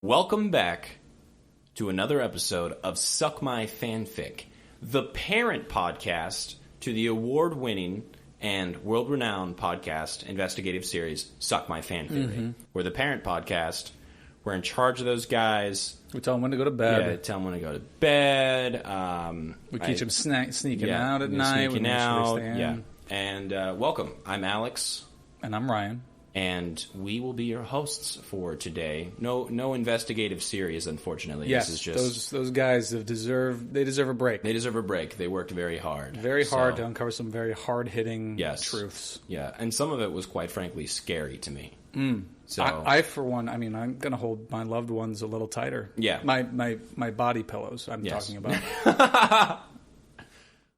Welcome back to another episode of Suck My Fanfic, the parent podcast to the award-winning and world-renowned podcast investigative series Suck My Fanfic. We're the parent podcast. We're in charge of those guys. We tell them when to go to bed. Yeah, tell them when to go to bed. We teach them sneaking out at night. Sneaking out. Yeah. And welcome. I'm Alex. And I'm Ryan. And we will be your hosts for today. No investigative series, unfortunately. Yes, this is just those guys deserve a break. They deserve a break. They worked very hard. Very hard to uncover some very hard-hitting truths. Yeah, and some of it was, quite frankly, scary to me. So I, for one, I'm going to hold my loved ones a little tighter. Yeah. My body pillows I'm talking about.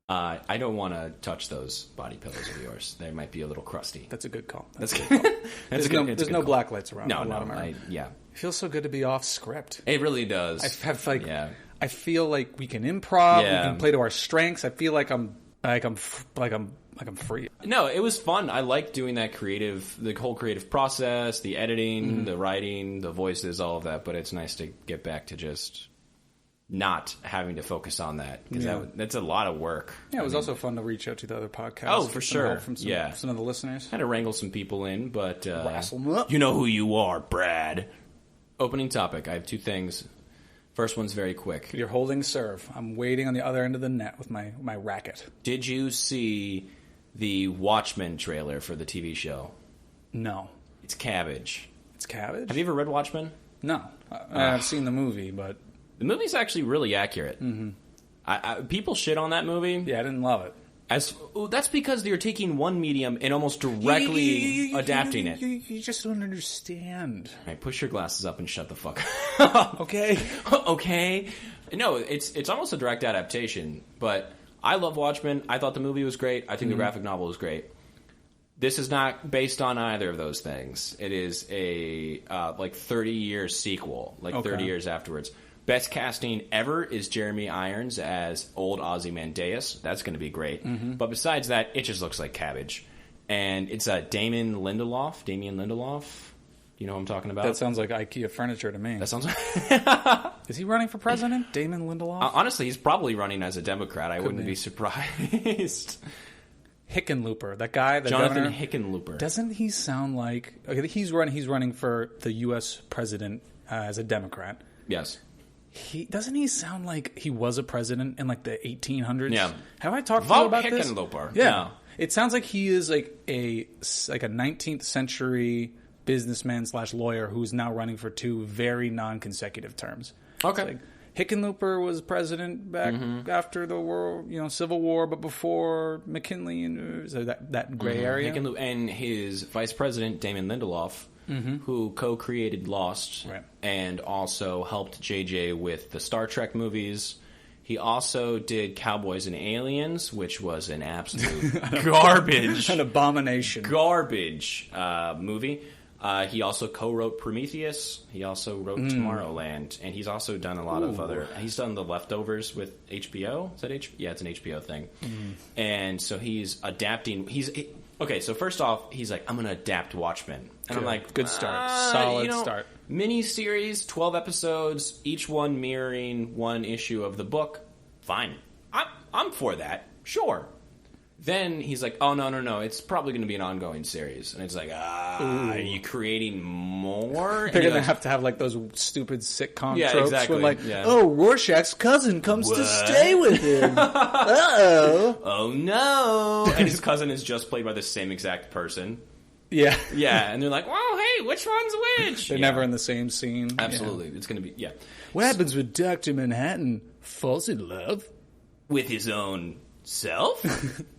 I don't want to touch those body pillows of yours. They might be a little crusty. That's a good call. That's good. There's no black lights around. No. It feels so good to be off script. It really does. I feel like we can improv. Yeah. We can play to our strengths. I feel like I'm free. No, it was fun. I like doing that the whole creative process, the editing, the writing, the voices, all of that. But it's nice to get back to just not having to focus on that, because that's a lot of work. Yeah, it was also fun to reach out to the other podcasts. Oh, for sure. From some of the listeners. Had to wrangle some people in, but wrestle them up. You know who you are, Brad. Opening topic. I have two things. First one's very quick. You're holding serve. I'm waiting on the other end of the net with my racket. Did you see the Watchmen trailer for the TV show? No. It's cabbage. It's cabbage? Have you ever read Watchmen? No. I've seen the movie, but... The movie's actually really accurate. People shit on that movie. Yeah, I didn't love it. That's because they're taking one medium and almost directly adapting it. You just don't understand. All right, push your glasses up and shut the fuck up. Okay. Okay. No, it's almost a direct adaptation, but I love Watchmen. I thought the movie was great. I think the graphic novel was great. This is not based on either of those things. It is a 30-year sequel, 30 years afterwards. Best casting ever is Jeremy Irons as old Ozymandias. That's going to be great. But besides that, it just looks like cabbage. And it's Damien Lindelof. Do you know what I'm talking about? That sounds like IKEA furniture to me. That sounds like... Is he running for president? Damien Lindelof? Honestly, he's probably running as a Democrat. I wouldn't be surprised. Hickenlooper, that guy, the Jonathan governor. Hickenlooper. Doesn't he sound like... Okay, he's running for the U.S. president as a Democrat. Yes. Doesn't he sound like he was a president in the 1800s? Yeah. Have I talked to you about this? Hickenlooper. Yeah. It sounds like he is a 19th century businessman / lawyer who's now running for two very non-consecutive terms. Okay. Hickenlooper was president back after the Civil War, but before McKinley and that gray area. And his vice president, Damien Lindelof, who co-created Lost and also helped JJ with the Star Trek movies. He also did Cowboys and Aliens, which was an absolute garbage. An abomination. Garbage movie. He also co-wrote Prometheus. He also wrote Tomorrowland. And he's also done a lot of other... He's done The Leftovers with HBO. Is that HBO? Yeah, it's an HBO thing. And so he's adapting... Okay, so first off, he's like, I'm going to adapt Watchmen. And I'm like... Good start. Solid start. Mini-series, 12 episodes, each one mirroring one issue of the book. Fine. I'm for that. Sure. Then he's like, oh, no, it's probably going to be an ongoing series. And it's like, are you creating more? They're going to have to have those stupid sitcom tropes exactly. where Rorschach's cousin comes to stay with him. Uh-oh. Oh, no. And his cousin is just played by the same exact person. Yeah. Yeah, and they're like, well, hey, which one's which? They're never in the same scene. Absolutely. Yeah. It's going to be, What happens when Dr. Manhattan falls in love? With his own self?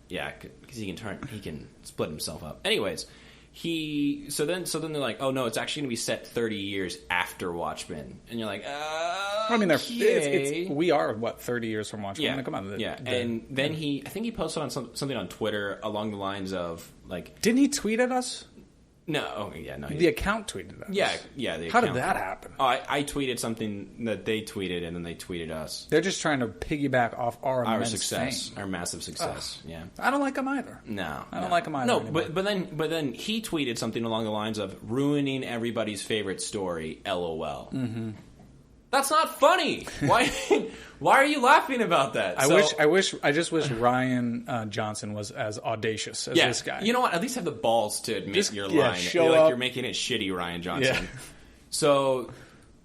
Yeah, because he can split himself up. Anyways, so then they're like, oh no, it's actually going to be set 30 years after Watchmen, and you're like, I mean, we are 30 years from Watchmen. Yeah, come on. And then I think he posted on something on Twitter along the lines of didn't he tweet at us? No, oh, yeah, no. The account tweeted us. Yeah. The How account. did that happen? Oh, I tweeted something that they tweeted, and then they tweeted us. They're just trying to piggyback off our immense success, fame. our massive success. Ugh. Yeah, I don't like them either. No, I don't like them either. No, anymore. but then he tweeted something along the lines of ruining everybody's favorite story. LOL. Mm-hmm. That's not funny. Why? Why are you laughing about that? I just wish Ryan Johnson was as audacious as this guy. You know what? At least have the balls to admit you're lying. You're making it shitty, Ryan Johnson. Yeah. So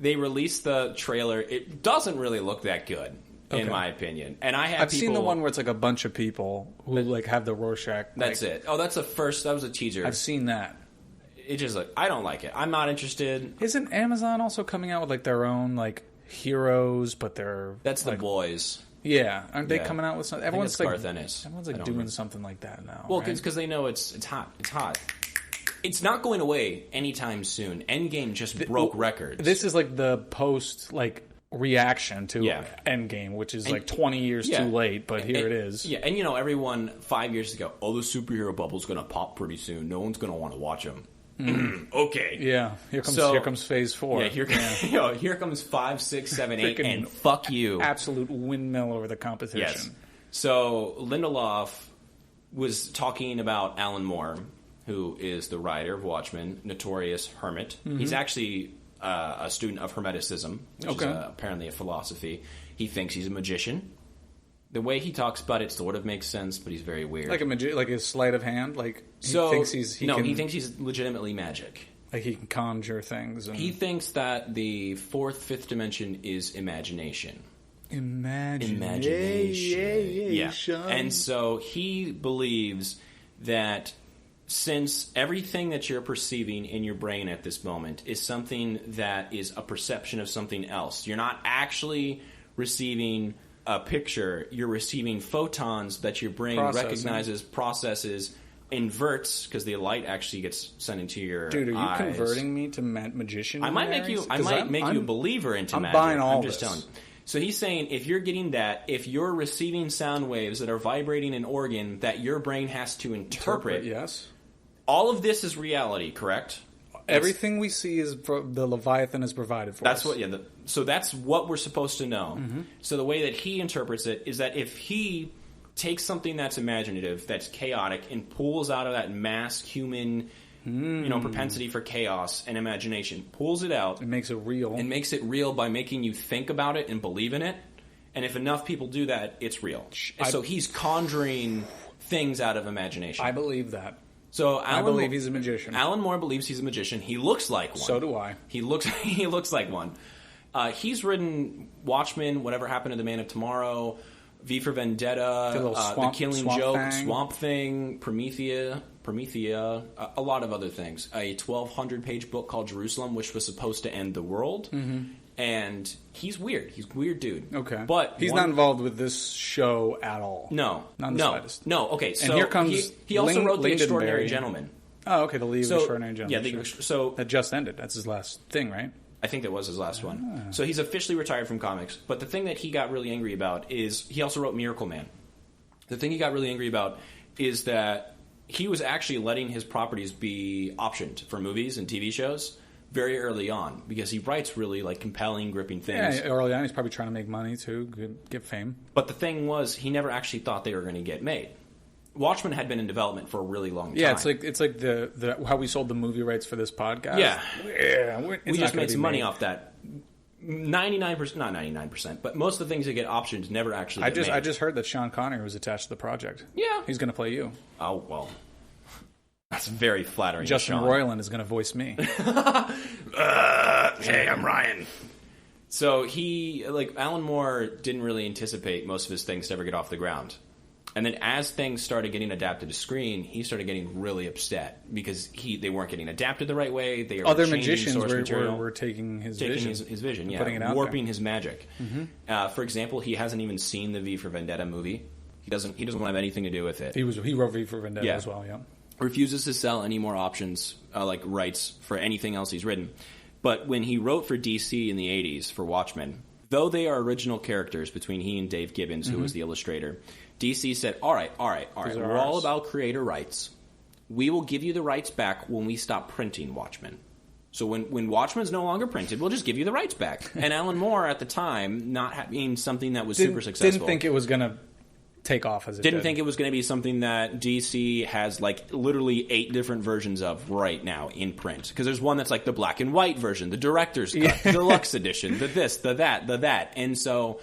they released the trailer. It doesn't really look that good, in my opinion. And I've seen the one where it's like a bunch of people who like have the Rorschach. That's it. Oh, that's the first. That was a teaser. I've seen that. It just like I don't like it. I'm not interested. Isn't Amazon also coming out with like their own like heroes, but they're that's like, the boys. Yeah, aren't they coming out with something? Everyone's like Garth Ennis. Everyone's like doing something like that now. Well, right? because they know it's hot. It's hot. It's not going away anytime soon. Endgame just broke records. This is like the post reaction to Endgame, which is like 20 years too late, but here it is. Yeah, and everyone 5 years ago, the superhero bubble's going to pop pretty soon. No one's going to want to watch them. Okay. Yeah. Here comes phase 4. Yeah, here comes 5, 6, 7, 8, and fuck you. Absolute windmill over the competition. Yes. So Lindelof was talking about Alan Moore, who is the writer of Watchmen, notorious hermit. Mm-hmm. He's actually a student of Hermeticism, which is apparently a philosophy. He thinks he's a magician. The way he talks about it sort of makes sense, but he's very weird. Like like a sleight of hand? He thinks he thinks he's legitimately magic. Like he can conjure things. He thinks that the fourth, fifth dimension is imagination. Imagination. Yeah. And so he believes that since everything that you're perceiving in your brain at this moment is something that is a perception of something else, you're not actually receiving a picture, you're receiving photons that your brain recognizes, processes, inverts, because the light actually gets sent into your Dude, are you eyes. Converting me to magician? I might make you a believer into magic. I'm buying all this. Telling you. So he's saying if you're getting that, if you're receiving sound waves that are vibrating an organ that your brain has to interpret, yes. All of this is reality, correct? Everything we see is the Leviathan is provided for us. So that's what we're supposed to know. Mm-hmm. So the way that he interprets it is that if he takes something that's imaginative, that's chaotic, and pulls out of that mass human propensity for chaos and imagination, pulls it out. It makes it real. And makes it real by making you think about it and believe in it. And if enough people do that, it's real. So he's conjuring things out of imagination. I believe that. So I believe he's a magician. Alan Moore believes he's a magician. He looks like one. So do I. He looks like one. He's written Watchmen, Whatever Happened to the Man of Tomorrow, V for Vendetta, The Killing Joke, Swamp Thing, Promethea, a lot of other things. A 1,200-page book called Jerusalem, which was supposed to end the world. Mm-hmm. And he's weird. He's a weird dude. Okay. But he's not involved with this show at all. No. Not in the slightest. No. Okay, so and here comes he also wrote The Extraordinary Gentleman. Oh, okay, The League of Extraordinary Gentlemen. Yeah, sure. That just ended. That's his last thing, right? I think that was his last one. So he's officially retired from comics. But the thing that he got really angry about is he also wrote Miracle Man. The thing he got really angry about is that he was actually letting his properties be optioned for movies and TV shows very early on because he writes really compelling, gripping things. Yeah, early on he's probably trying to make money too, get fame. But the thing was, he never actually thought they were going to get made. Watchmen had been in development for a really long time. Yeah, it's like the how we sold the movie rights for this podcast. Yeah, we just made some money off that. 99%, not 99%, but most of the things that get optioned never actually get made. I just heard that Sean Connery was attached to the project. Yeah, he's going to play you. Oh well. That's very flattering. Justin Roiland is going to voice me. Hey, I'm Ryan. So Alan Moore didn't really anticipate most of his things to ever get off the ground. And then as things started getting adapted to screen, he started getting really upset because they weren't getting adapted the right way. They were other magicians were taking his vision. His vision, putting it out warping there. His magic. Mm-hmm. For example, he hasn't even seen the V for Vendetta movie. He doesn't want to have anything to do with it. He wrote V for Vendetta as well, yeah. Refuses to sell any more options, rights for anything else he's written. But when he wrote for DC in the 80s for Watchmen, though they are original characters between he and Dave Gibbons, who was the illustrator, DC said, all right, we're all about creator rights. we will give you the rights back when we stop printing Watchmen. So when Watchmen's no longer printed, we'll just give you the rights back. And Alan Moore, at the time, not having something that was super successful. Didn't think it was going to take off as it Didn't did. think it was going to be something that DC has, like, literally 8 different versions of right now in print. Because there's one that's, like, the black and white version, the director's cut, the deluxe edition, the this, the that. And so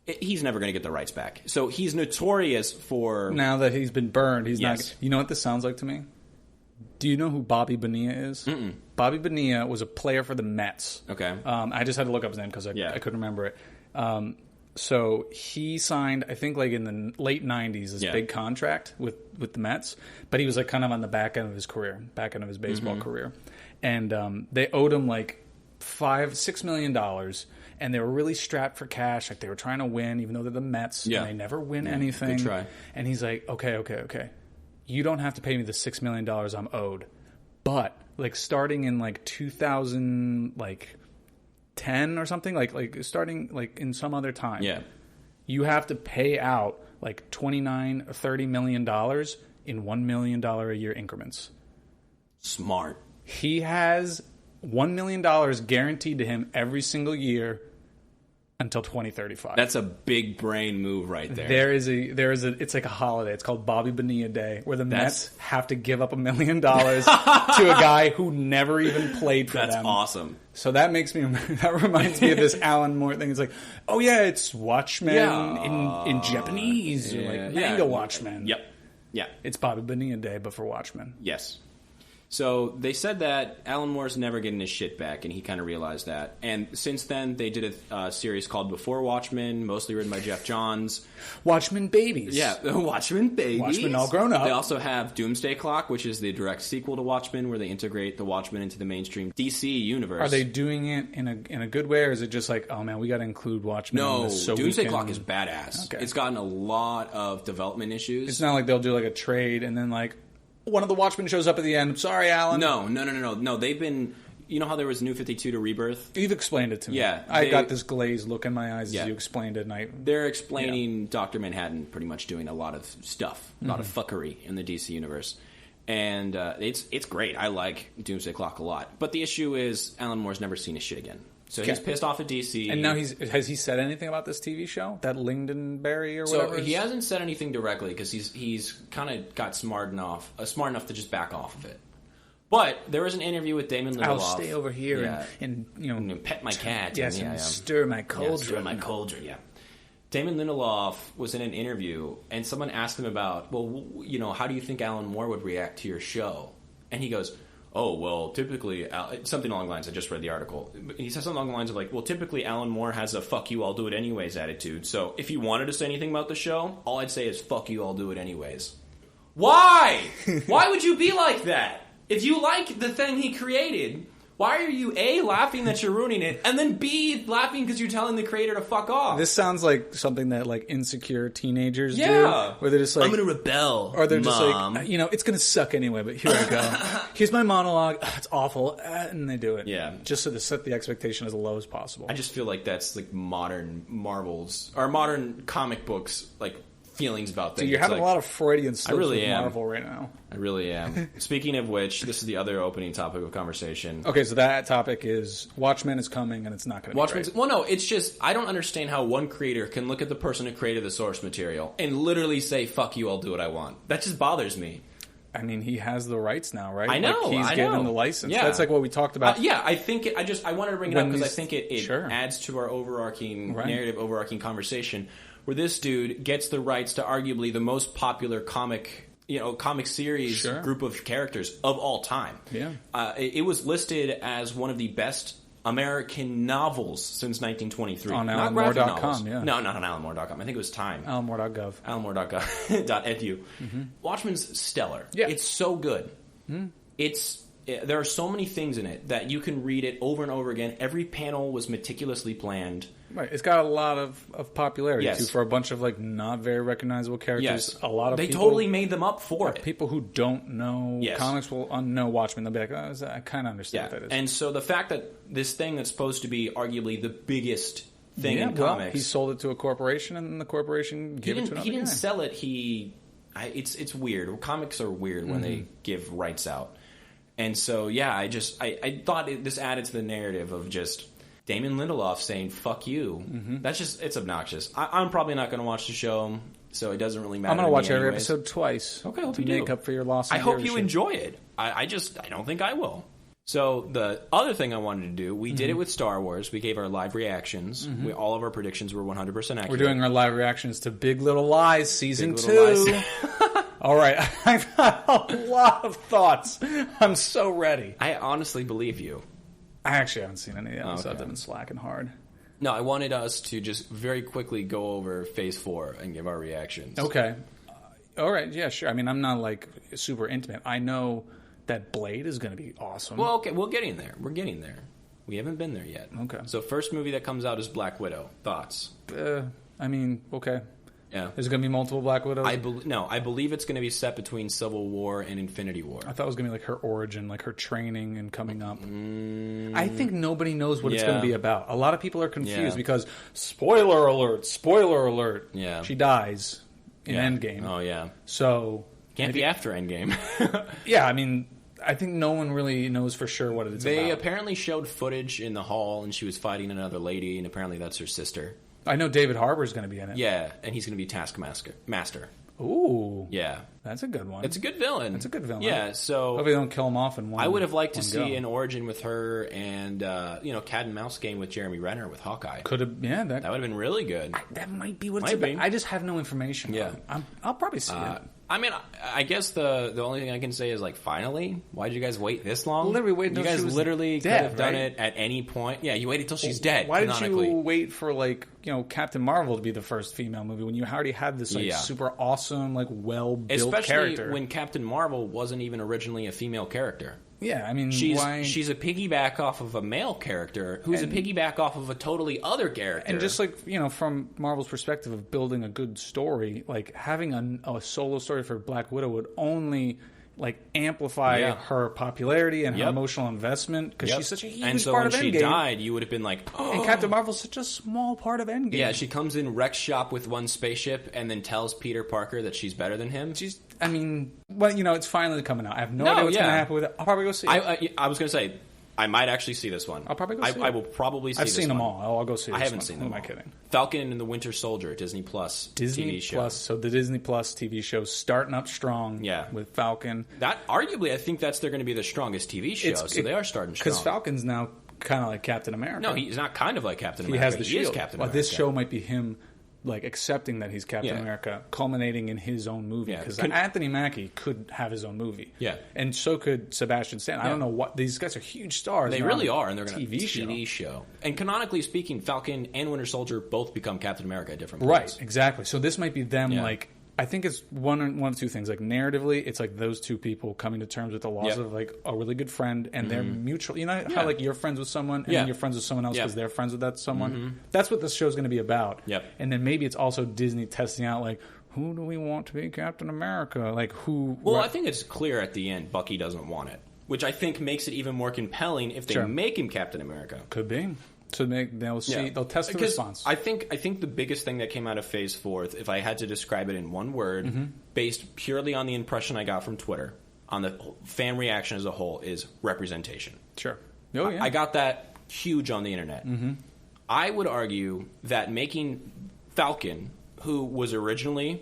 he's never going to get the rights back. So he's notorious for... Now that he's been burned, he's Yes. not... You know what this sounds like to me? Do you know who Bobby Bonilla is? Mm-mm. Bobby Bonilla was a player for the Mets. Okay. I just had to look up his name because I couldn't remember it. So he signed, I think, like in the late 90s, this big contract with the Mets. But he was like kind of on the back end of his career, back end of his baseball career. And they owed him like $6 million. And they were really strapped for cash. Like they were trying to win, even though they're the Mets. Yeah. And they never win anything. Good try. And he's like, okay. You don't have to pay me the $6 million I'm owed. But like starting in like 2010 or something, like starting like in some other time, you have to pay out like $29 or $30 million in $1 million a year increments. Smart. He has $1 million guaranteed to him every single year until 2035. That's a big brain move right there. There is a it's like a holiday. It's called Bobby Bonilla Day, where the Mets have to give up $1 million to a guy who never even played for them. That's awesome. So that reminds me of this Alan Moore thing. It's like, oh yeah, it's Watchmen in Japanese. You're like Manga Watchmen. Yep. Yeah. It's Bobby Bonilla Day, but for Watchmen. Yes. So they said that Alan Moore's never getting his shit back, and he kind of realized that. And since then, they did a series called Before Watchmen, mostly written by Jeff Johns. Watchmen Babies. Yeah, Watchmen Babies. Watchmen all grown up. They also have Doomsday Clock, which is the direct sequel to Watchmen, where they integrate the Watchmen into the mainstream DC universe. Are they doing it in a good way, or is it just like, oh man, we got to include Watchmen in this so Doomsday Clock is badass. Okay. It's gotten a lot of development issues. It's not like they'll do like a trade and then like one of the Watchmen shows up at the end. Sorry, Alan. No. They've been... You know how there was New 52 to Rebirth? You've explained it to me. Yeah. I got this glazed look in my eyes as you explained it. They're explaining Dr. Manhattan pretty much doing a lot of stuff, a lot of fuckery in the DC universe. And it's great. I like Doomsday Clock a lot. But the issue is Alan Moore's never seen his shit again. So he's pissed off at DC. And now has he said anything about this TV show? That Lindenberry or whatever? So he hasn't said anything directly because he's kind of got smart enough to just back off of it. But there was an interview with Damon Lindelof. I'll stay over here and pet my cat. Yes, and stir my cauldron. Stir my cauldron, yeah. Damon Lindelof was in an interview, and someone asked him about, how do you think Alan Moore would react to your show? And he goes, oh, well, typically, something along the lines, I just read the article. He says something along the lines of like, well, typically Alan Moore has a fuck you, I'll do it anyways attitude. So if you wanted to say anything about the show, all I'd say is fuck you, I'll do it anyways. Why? Why would you be like that? If you like the thing he created, why are you A, laughing that you're ruining it, and then B, laughing because you're telling the creator to fuck off? This sounds like something that like insecure teenagers do. Where they're just like, I'm going to rebel, or they're Mom. just like, it's going to suck anyway, but here I go. Here's my monologue. It's awful. And they do it. Yeah. Just so to set the expectation as low as possible. I just feel like that's like modern Marvels, or modern comic books, like feelings about things. Dude, you're having a lot of Freudian stuff with Marvel right now. I really am. Speaking of which, this is the other opening topic of conversation. Okay, so that topic is Watchmen is coming and it's not going to be great. Well, no, it's just I don't understand how one creator can look at the person who created the source material and literally say, fuck you, I'll do what I want. That just bothers me. I mean, he has the rights now, right? I know. He's given the license. Yeah. That's like what we talked about. I think I wanted to bring it up because I think it adds to our overarching narrative, overarching conversation, where this dude gets the rights to arguably the most popular comic series group of characters of all time. Yeah. It was listed as one of the best American novels since 1923. On AlanMoore.com, yeah. No, not on AlanMoore.com. I think it was Time. AlanMoore.gov. AlanMoore.edu. Watchmen's stellar. Yeah. It's so good. There are so many things in it that you can read it over and over again. Every panel was meticulously planned. Right. It's got a lot of popularity, too, for a bunch of, like, not very recognizable characters. Yes. A lot of They people... totally made them up for it. People who don't know comics will know Watchmen. They'll be like, I kind of understand what that is. And so the fact that this thing that's supposed to be arguably the biggest thing in comics... he sold it to a corporation, and the corporation gave it to another guy. He didn't sell it. it's weird. Comics are weird when they give rights out. And so, yeah, I thought this added to the narrative of just Damon Lindelof saying, fuck you. That's just, it's obnoxious. I'm probably not going to watch the show, so it doesn't really matter. I'm going to watch every episode twice. Okay, hope to you make do. Up for your loss. I hope you enjoy it. I don't think I will. So the other thing I wanted to do, we did it with Star Wars. We gave our live reactions. All of our predictions were 100% accurate. We're doing our live reactions to Big Little Lies Season 2. All right. I've got a lot of thoughts. I'm so ready. I honestly believe you. I actually haven't seen any of the episodes. I've been slacking hard. No, I wanted us to just very quickly go over Phase 4 and give our reactions. Okay. All right. Yeah, sure. I mean, I'm not, super intimate. I know that Blade is going to be awesome. Well, okay. We're getting there. We haven't been there yet. Okay. So first movie that comes out is Black Widow. Thoughts? I mean, okay. Yeah. There's going to be multiple Black Widows? I believe it's going to be set between Civil War and Infinity War. I thought it was going to be her origin, her training and coming up. I think nobody knows what it's going to be about. A lot of people are confused because, spoiler alert, she dies in Endgame. Oh, yeah. So... Can't be after Endgame. Yeah, I mean... I think no one really knows for sure what it's about. They apparently showed footage in the hall, and she was fighting another lady, and apparently that's her sister. I know David Harbour's going to be in it. Yeah, and he's going to be Taskmaster. Ooh. Yeah. That's a good one. It's a good villain. Yeah, so... Hope they don't kill him off in one I would have liked to see an origin with her and, Cat and Mouse game with Jeremy Renner with Hawkeye. Could have... Yeah, that would have been really good. That might be what it's about. I just have no information. Yeah. I'll probably see it. I mean, I guess the only thing I can say is, finally? Why did you guys wait this long? Literally wait until you guys she was literally dead, could have done it at any point. Yeah, you waited until she's dead, Why did you wait for, Captain Marvel to be the first female movie when you already had this, super awesome, well-built character? Especially when Captain Marvel wasn't even originally a female character. Yeah, I mean, she's a piggyback off of a male character who's a piggyback off of a totally other character. And just from Marvel's perspective of building a good story, having a solo story for Black Widow would only amplify her popularity and her emotional investment because she's such a huge part of Endgame. And so when she died, you would have been like, oh. And Captain Marvel's such a small part of Endgame. Yeah, she comes in, wrecks shop with one spaceship, and then tells Peter Parker that she's better than him. It's finally coming out. I have no idea what's going to happen with it. I'll probably go see it. I was going to say, I might actually see this one. I'll probably go see it. I will probably see this one. I've seen them all. I'll go see this one. I haven't seen them all. Am I kidding? Falcon and the Winter Soldier, Disney Plus TV show. So the Disney Plus TV show starting up strong with Falcon. That arguably, I think they're going to be the strongest TV show, so they are starting strong. Because Falcon's now kind of like Captain America. No, he's not kind of like Captain America. He has the shield. He is Captain America. This show might be him accepting that he's Captain America, culminating in his own movie. Because Anthony Mackie could have his own movie. Yeah. And so could Sebastian Stan. I don't know what... These guys are huge stars. They really are, and they're going to TV show. And canonically speaking, Falcon and Winter Soldier both become Captain America at different points. Right, exactly. So this might be them, I think it's one of two things. Narratively, it's those two people coming to terms with the loss of a really good friend and their mutual. You know how you're friends with someone and then you're friends with someone else because they're friends with that someone. That's what this show's going to be about. Yep. And then maybe it's also Disney testing out who do we want to be Captain America? Who? Well, I think it's clear at the end Bucky doesn't want it, which I think makes it even more compelling if they make him Captain America. Could be. So they'll see. They'll test the response. I think the biggest thing that came out of Phase 4, if I had to describe it in one word, based purely on the impression I got from Twitter, on the fan reaction as a whole, is representation. Sure. Oh yeah. I got that huge on the internet. I would argue that making Falcon, who was originally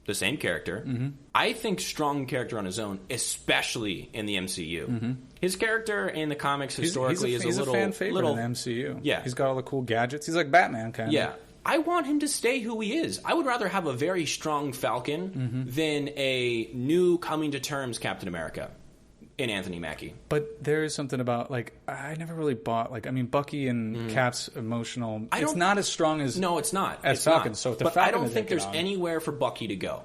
the same character, I think strong character on his own, especially in the MCU. His character in the comics historically is a fan favorite in the MCU. Yeah. He's got all the cool gadgets. He's like Batman kind of. Yeah. I want him to stay who he is. I would rather have a very strong Falcon than a new coming to terms Captain America in Anthony Mackie. But there is something about I never really bought Bucky and Cap's emotional. It's not as strong as it's not as Falcon. So but I don't think there's anywhere for Bucky to go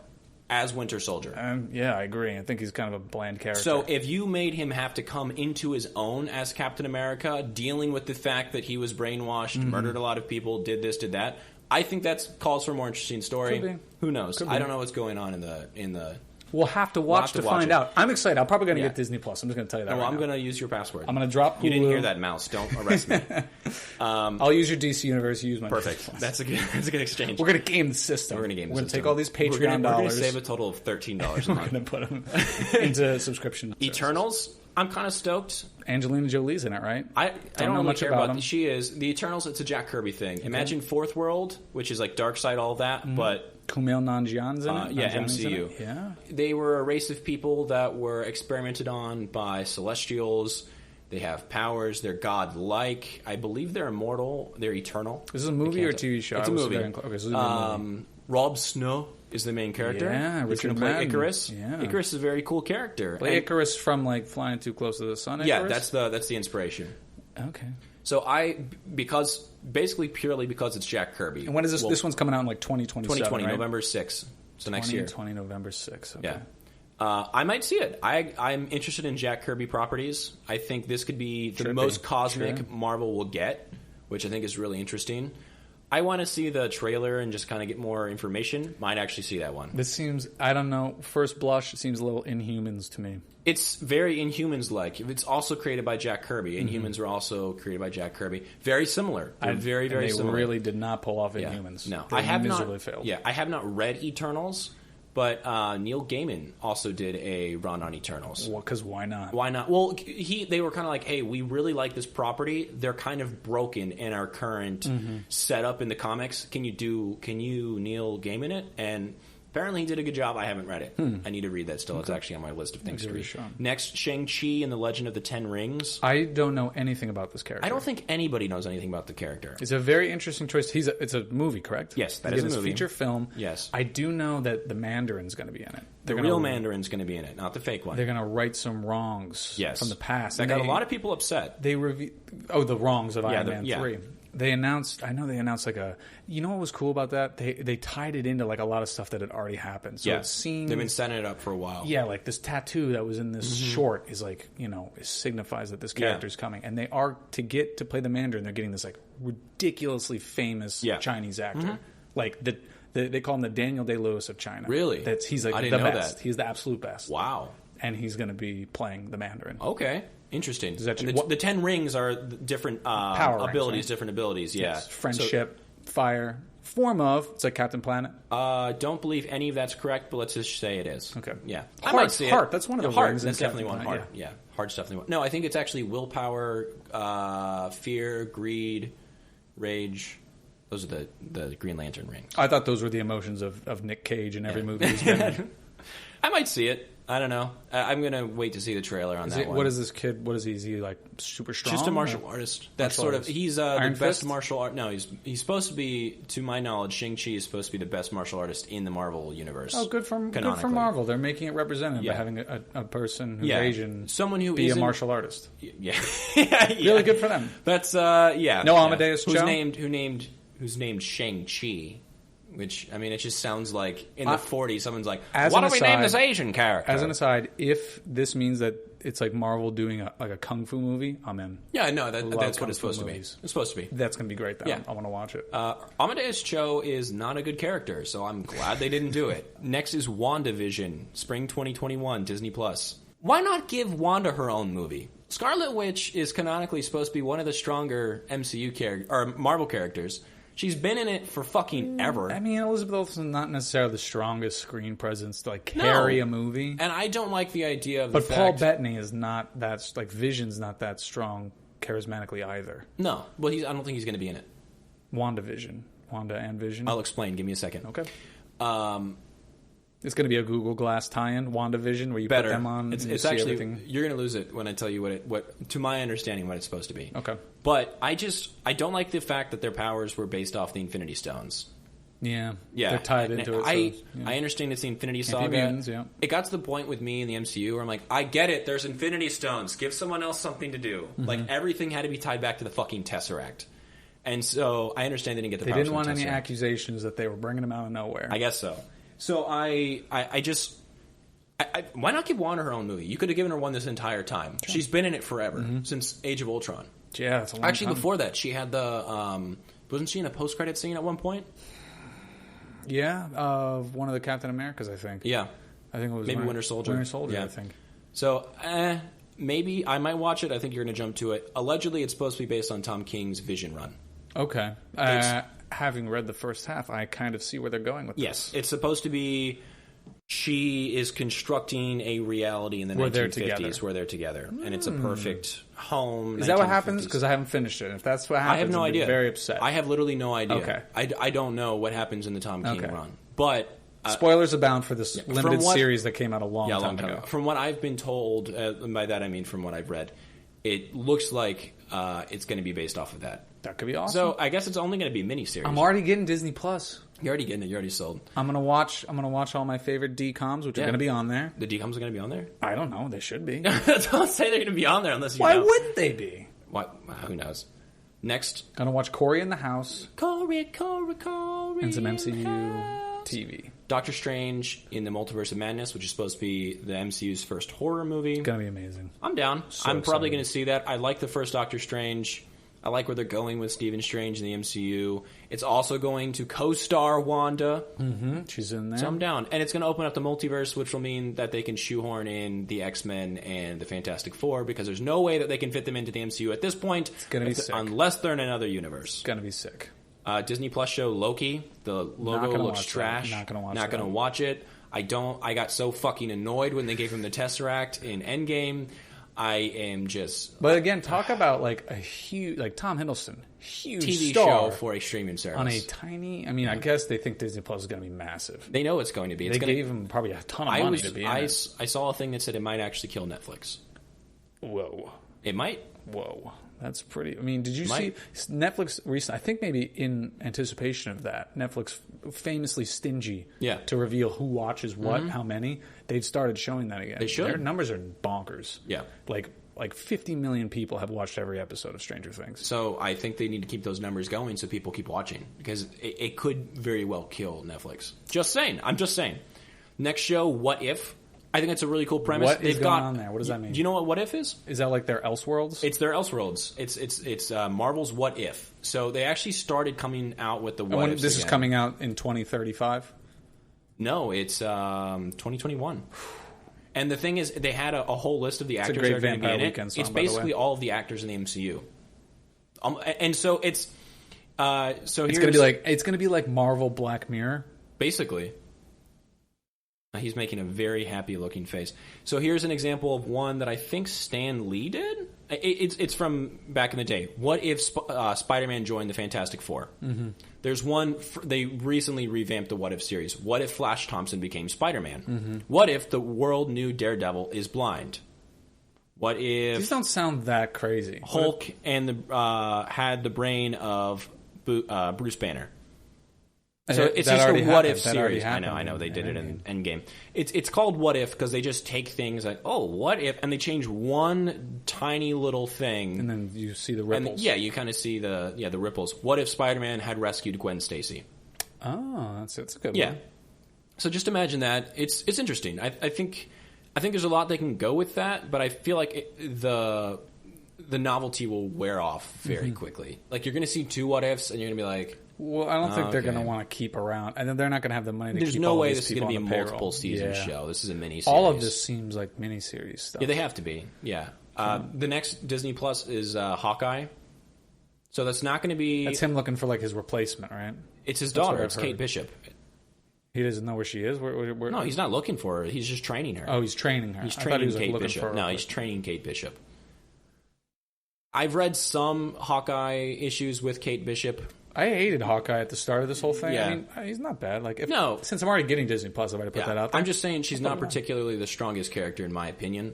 as Winter Soldier. Yeah, I agree. I think he's kind of a bland character. So if you made him have to come into his own as Captain America, dealing with the fact that he was brainwashed, murdered a lot of people, did this, did that, I think that calls for a more interesting story. Could be. Who knows? I don't know what's going on in the We'll have to watch to find out. I'm excited. I'm probably going to get Disney Plus. I'm just going to tell you that. I'm going to use your password. I'm going to drop Hulu. You didn't hear that, Mouse. Don't arrest me. I'll use your DC Universe. You use my perfect. Disney Plus. That's a good exchange. We're going to game the system. We're going to take all these Patreon dollars. We're going to save a total of $13 a month. We're going to put them into subscription. Eternals. I'm kind of stoked. Angelina Jolie's in it, right? I don't know much about them. Them. She is. The Eternals, it's a Jack Kirby thing. Okay. Imagine Fourth World, which is like Darkseid, all of that, but... Kumail Nanjian's in it? Yeah, MCU. Yeah. They were a race of people that were experimented on by Celestials. They have powers. They're godlike. I believe they're immortal. They're eternal. Is this a movie or a TV show? It's a movie. Okay, so this is a movie. Rob Snow is the main character. Yeah, He's going to play Icarus. Yeah. Icarus is a very cool character. Play Icarus from like Flying Too Close to the Sun. Icarus? Yeah, that's the inspiration. Okay. So purely because it's Jack Kirby. And when is this? This one's coming out in like 2027, 2020, right? November 6th. So next year. 2020, November 6th. Okay. Yeah. I might see it. I'm interested in Jack Kirby properties. I think this could be the most cosmic Marvel will get, which I think is really interesting. I want to see the trailer and just kind of get more information. Might actually see that one. This seems, I don't know, first blush, it seems a little Inhumans to me. It's very Inhumans-like. It's also created by Jack Kirby. Inhumans were also created by Jack Kirby. Very similar. Very similar. They really did not pull off Inhumans. No, I have not. Failed. Yeah, I have not read Eternals, but Neil Gaiman also did a run on Eternals. Well, because why not? Why not? Well, they were kind of like, hey, we really like this property. They're kind of broken in our current setup in the comics. Can you Neil Gaiman it? And apparently he did a good job. I haven't read it. I need to read that still. Okay. It's actually on my list of things to read. Next, Shang-Chi and the Legend of the Ten Rings. I don't know anything about this character. I don't think anybody knows anything about the character. It's a very interesting choice. It's a movie, correct? Yes, that is a movie. Feature film. Yes. I do know that the Mandarin's going to be in it. The real Mandarin's going to be in it, not the fake one. They're going to right some wrongs from the past. That got a lot of people upset. The wrongs of Iron Man 3. They announced like you know what was cool about that? They tied it into like a lot of stuff that had already happened. So it seemed, they've been setting it up for a while. Yeah, like this tattoo that was in this short is like, it signifies that this character's coming. And they are, to get to play the Mandarin, they're getting this like ridiculously famous Chinese actor. Like they call him the Daniel Day-Lewis of China. Really? He's like I didn't the know best. that. He's the absolute best. Wow. And he's going to be playing the Mandarin. Okay. Interesting. The 10 rings are different power abilities, rings, right? Different abilities, yeah. Yes. Friendship, fire, form of, it's like Captain Planet. Don't believe any of that's correct, but let's just say it is. Okay. Yeah. I might see heart, that's one of the rings. That's definitely one. Heart, yeah. Heart's definitely one. No, I think it's actually willpower, fear, greed, rage. Those are the Green Lantern rings. I thought those were the emotions of Nick Cage in every movie he's been in. I might see it. I don't know. I'm going to wait to see the trailer on that one. What is this kid? What is he? Is he like super strong? Just a martial artist. That's sort of. He's the best martial art. No, he's supposed to be, to my knowledge, Shang-Chi is supposed to be the best martial artist in the Marvel universe. Oh, good for Marvel. They're making it representative by having a person who's Asian, someone who be a martial artist. Yeah, really good for them. That's No Amadeus Cho, who's named Shang-Chi. Which, I mean, it just sounds like in the 40s, someone's like, why don't we name this Asian character? As an aside, if this means that it's like Marvel doing a kung fu movie, I'm in. Yeah, no, that's what it's supposed to be. It's supposed to be. That's going to be great, though. Yeah. I want to watch it. Amadeus Cho is not a good character, so I'm glad they didn't do it. Next is WandaVision, spring 2021, Disney+. Why not give Wanda her own movie? Scarlet Witch is canonically supposed to be one of the stronger Marvel characters. She's been in it for fucking ever. I mean, Elizabeth Olsen's not necessarily the strongest screen presence to carry a movie. And I don't like the idea of But Paul Bettany is not that, Vision's not that strong charismatically either. No. Well, I don't think he's going to be in it. Wanda and Vision. I'll explain. Give me a second. Okay. It's going to be a Google Glass tie-in, WandaVision, where you put them on. It's actually everything. You're going to lose it when I tell you what to my understanding, what it's supposed to be. Okay. But I don't like the fact that their powers were based off the Infinity Stones. Yeah. They're tied into it. I understand it's the Infinity Saga. Mutants, It got to the point with me in the MCU where I'm like, I get it. There's Infinity Stones. Give someone else something to do. Like everything had to be tied back to the fucking Tesseract. And so I understand they didn't get the powers. They didn't want any accusations that they were bringing them out of nowhere. I guess so. So I why not give Wanda her own movie? You could have given her one this entire time. Sure. She's been in it forever, since Age of Ultron. Yeah, that's a long time. Before that, she had wasn't she in a post-credit scene at one point? Yeah, of one of the Captain Americas, I think. Yeah. I think it was maybe Winter Soldier. Winter Soldier, I think. So, maybe I might watch it. I think you're going to jump to it. Allegedly, it's supposed to be based on Tom King's Vision run. Okay. Having read the first half, I kind of see where they're going with this. Yes, it's supposed to be she is constructing a reality in the 1950s where they're together. And it's a perfect home. Is that what happens? Because I haven't finished it. If that's what happens, I have no idea. I'm very upset. I have literally no idea. Okay. I don't know what happens in the Tom King run. But... spoilers abound for this limited series that came out a long time ago. From what I've been told, and by that I mean from what I've read, it looks like it's going to be based off of that. That could be awesome. So I guess it's only going to be a miniseries. I'm already getting Disney Plus. You're already getting it. You're already sold. I'm gonna watch all my favorite DComs, which are gonna be on there. The DComs are gonna be on there? I don't know. They should be. Don't say they're gonna be on there unless you know. Why wouldn't they be? What? Who knows? Next, gonna watch Cory in the House. Cory. And some MCU TV. Doctor Strange in the Multiverse of Madness, which is supposed to be the MCU's first horror movie. It's gonna be amazing. I'm down. I'm probably gonna see that. I like the first Doctor Strange. I like where they're going with Stephen Strange in the MCU. It's also going to co-star Wanda. Mm-hmm. She's in there. So I'm down. And it's going to open up the multiverse, which will mean that they can shoehorn in the X-Men and the Fantastic Four, because there's no way that they can fit them into the MCU at this point. It's going to be sick. Unless they're in another universe. It's going to be sick. Disney Plus show Loki. The logo looks trash. Not going to watch it. Not going to watch it. I got so fucking annoyed when they gave him the Tesseract in Endgame. I am just... But again, talk about like a huge... Like Tom Hiddleston. Huge TV star show for a streaming service. On a tiny... I mean, I guess they think Disney Plus is going to be massive. They know it's going to be. They gave him probably a ton of money to be in it. I saw a thing that said it might actually kill Netflix. Whoa. It might. Whoa. That's pretty... I mean, did you see Netflix recently... I think maybe in anticipation of that, Netflix famously stingy to reveal who watches what, how many. They've started showing that again. They should. Their numbers are bonkers. Yeah. Like 50 million people have watched every episode of Stranger Things. So I think they need to keep those numbers going so people keep watching, because it could very well kill Netflix. Just saying. I'm just saying. Next show, What If? I think it's a really cool premise. What is going on there? What does that mean? Do you know what If is? Is that like their Elseworlds? It's their Elseworlds. It's Marvel's What If. So they actually started coming out with the What Ifs. This is coming out in 2035? No, it's 2021. And the thing is, they had a whole list of the actors that are going to be in it. It's basically all of the actors in the MCU. And so it's it's going to be like Marvel Black Mirror. Basically. He's making a very happy-looking face. So here's an example of one that I think Stan Lee did. It's from back in the day. What if Spider-Man joined the Fantastic Four? Mm-hmm. There's one... They recently revamped the What If series. What if Flash Thompson became Spider-Man? Mm-hmm. What if the world knew Daredevil is blind? What if... These don't sound that crazy. Hulk and had the brain of Bruce Banner. So it's just a What If series. I know. They did it in Endgame. It's called What If because they just take things like, oh, what if, and they change one tiny little thing, and then you see the ripples. And, you kind of see the ripples. What if Spider-Man had rescued Gwen Stacy? Oh, that's a good one. Yeah. So just imagine that. It's interesting. I think there's a lot they can go with that, but I feel like the novelty will wear off very quickly. Like you're going to see two What Ifs, and you're going to be like. Well, I don't think they're going to want to keep around, and then they're not going to have the money to keep. There's no all way these this is going to be a multiple season show. This is a mini series. All of this seems like miniseries stuff. Yeah, they have to be. Yeah. The next Disney Plus is Hawkeye. So that's not going to be. That's him looking for like his replacement, right? It's his daughter. It's Kate Bishop. He doesn't know where she is. Where, no, he's not looking for her. He's just training her. Oh, he's training her. He's training Kate Bishop. No, he's training Kate Bishop. I've read some Hawkeye issues with Kate Bishop. I hated Hawkeye at the start of this whole thing. Yeah. I mean, he's not bad. Like, since I'm already getting Disney Plus, I've already put that out there. I'm just saying she's not particularly the strongest character in my opinion.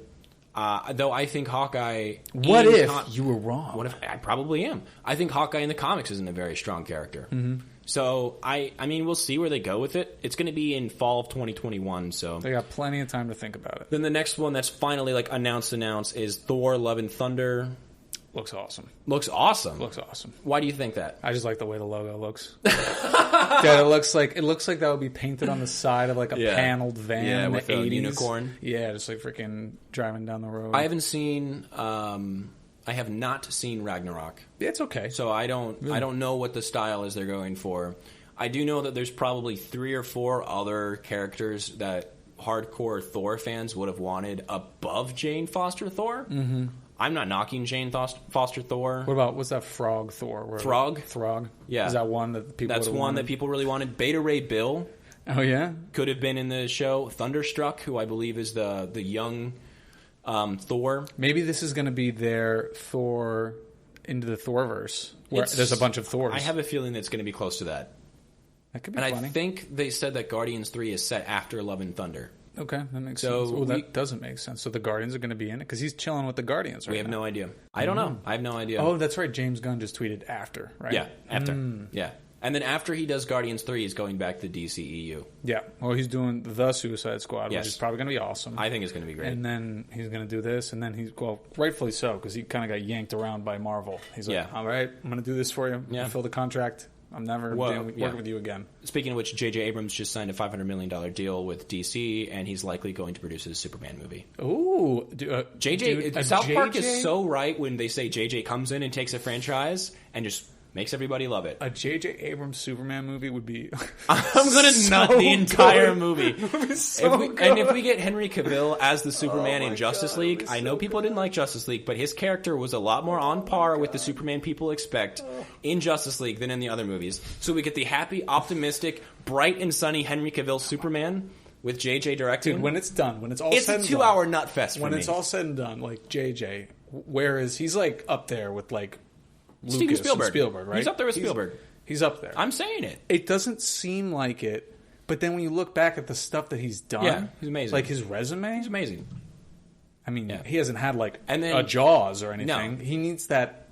Though I think Hawkeye... What if you were wrong? What if I probably am? I think Hawkeye in the comics isn't a very strong character. Mm-hmm. So, I mean, we'll see where they go with it. It's going to be in fall of 2021, so... They got plenty of time to think about it. Then the next one that's finally, like, announced is Thor, Love and Thunder... Looks awesome. Looks awesome. Looks awesome. Why do you think that? I just like the way the logo looks. Yeah, it looks like that would be painted on the side of like a paneled van in the 80s. A unicorn. Yeah, just like freaking driving down the road. I have not seen Ragnarok. It's okay. So I don't know what the style is they're going for. I do know that there's probably 3 or 4 other characters that hardcore Thor fans would have wanted above Jane Foster Thor. Mm-hmm. I'm not knocking Jane Foster Thor. What's that Frog Thor? Throg? Yeah. Is that one that people That's one wanted? that people really wanted. Beta Ray Bill. Oh, yeah? Could have been in the show. Thunderstruck, who I believe is the young Thor. Maybe this is going to be their Thor into the Thorverse, where there's a bunch of Thors. I have a feeling it's going to be close to that. That could be funny. funny. I think they said that Guardians 3 is set after Love and Thunder. Okay, that makes sense. Well, that doesn't make sense. So the Guardians are going to be in it? Because he's chilling with the Guardians right now. We have no idea. I don't know. I have no idea. Oh, that's right. James Gunn just tweeted after, right? Yeah, after. Yeah. And then after he does Guardians 3, he's going back to DCEU. Yeah. Well, he's doing the Suicide Squad, Yes. which is probably going to be awesome. I think it's going to be great. And then he's going to do this, and then rightfully so, because he kind of got yanked around by Marvel. He's like, all right, I'm going to do this for you. Yeah. Fill the contract. I'm never working with you again. Speaking of which, J.J. Abrams just signed a $500 million deal with DC, and he's likely going to produce his Superman movie. Ooh. South Park is so right when they say J.J. comes in and takes a franchise and just makes everybody love it. A J.J. Abrams Superman movie would be I'm going to nut the entire movie. And if we get Henry Cavill as the Superman in Justice League, I know people didn't like Justice League, but his character was a lot more on par with the Superman people expect in Justice League than in the other movies. So we get the happy, optimistic, bright and sunny Henry Cavill Superman with JJ directing. Dude, when it's done, when it's all it's said and a 2-hour nut fest for when me. it's all said and done, like JJ, whereas he's like up there with like Steven Lucas Spielberg, right? He's up there with Spielberg. He's up there. I'm saying it. It doesn't seem like it, but then when you look back at the stuff that he's done, he's amazing. Like his resume, he's amazing. I mean, he hasn't had like then, a Jaws or anything. No. He needs that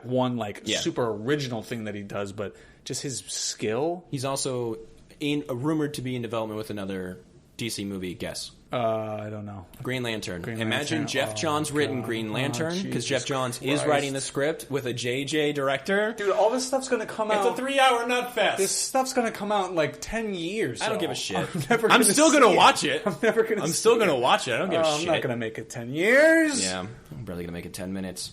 one like super original thing that he does, but just his skill. He's also rumored to be in development with another DC movie. Guess. I don't know. Green Lantern. Imagine Jeff Johns written Green Lantern, because Jeff Johns is writing the script with a JJ director. Dude, all this stuff's going to come out. It's a 3-hour nut fest. This stuff's going to come out in like 10 years. I don't give a shit. I'm still going to watch it. I'm still going to watch it. I don't give a shit. I'm not going to make it 10 years. Yeah, I'm barely going to make it 10 minutes.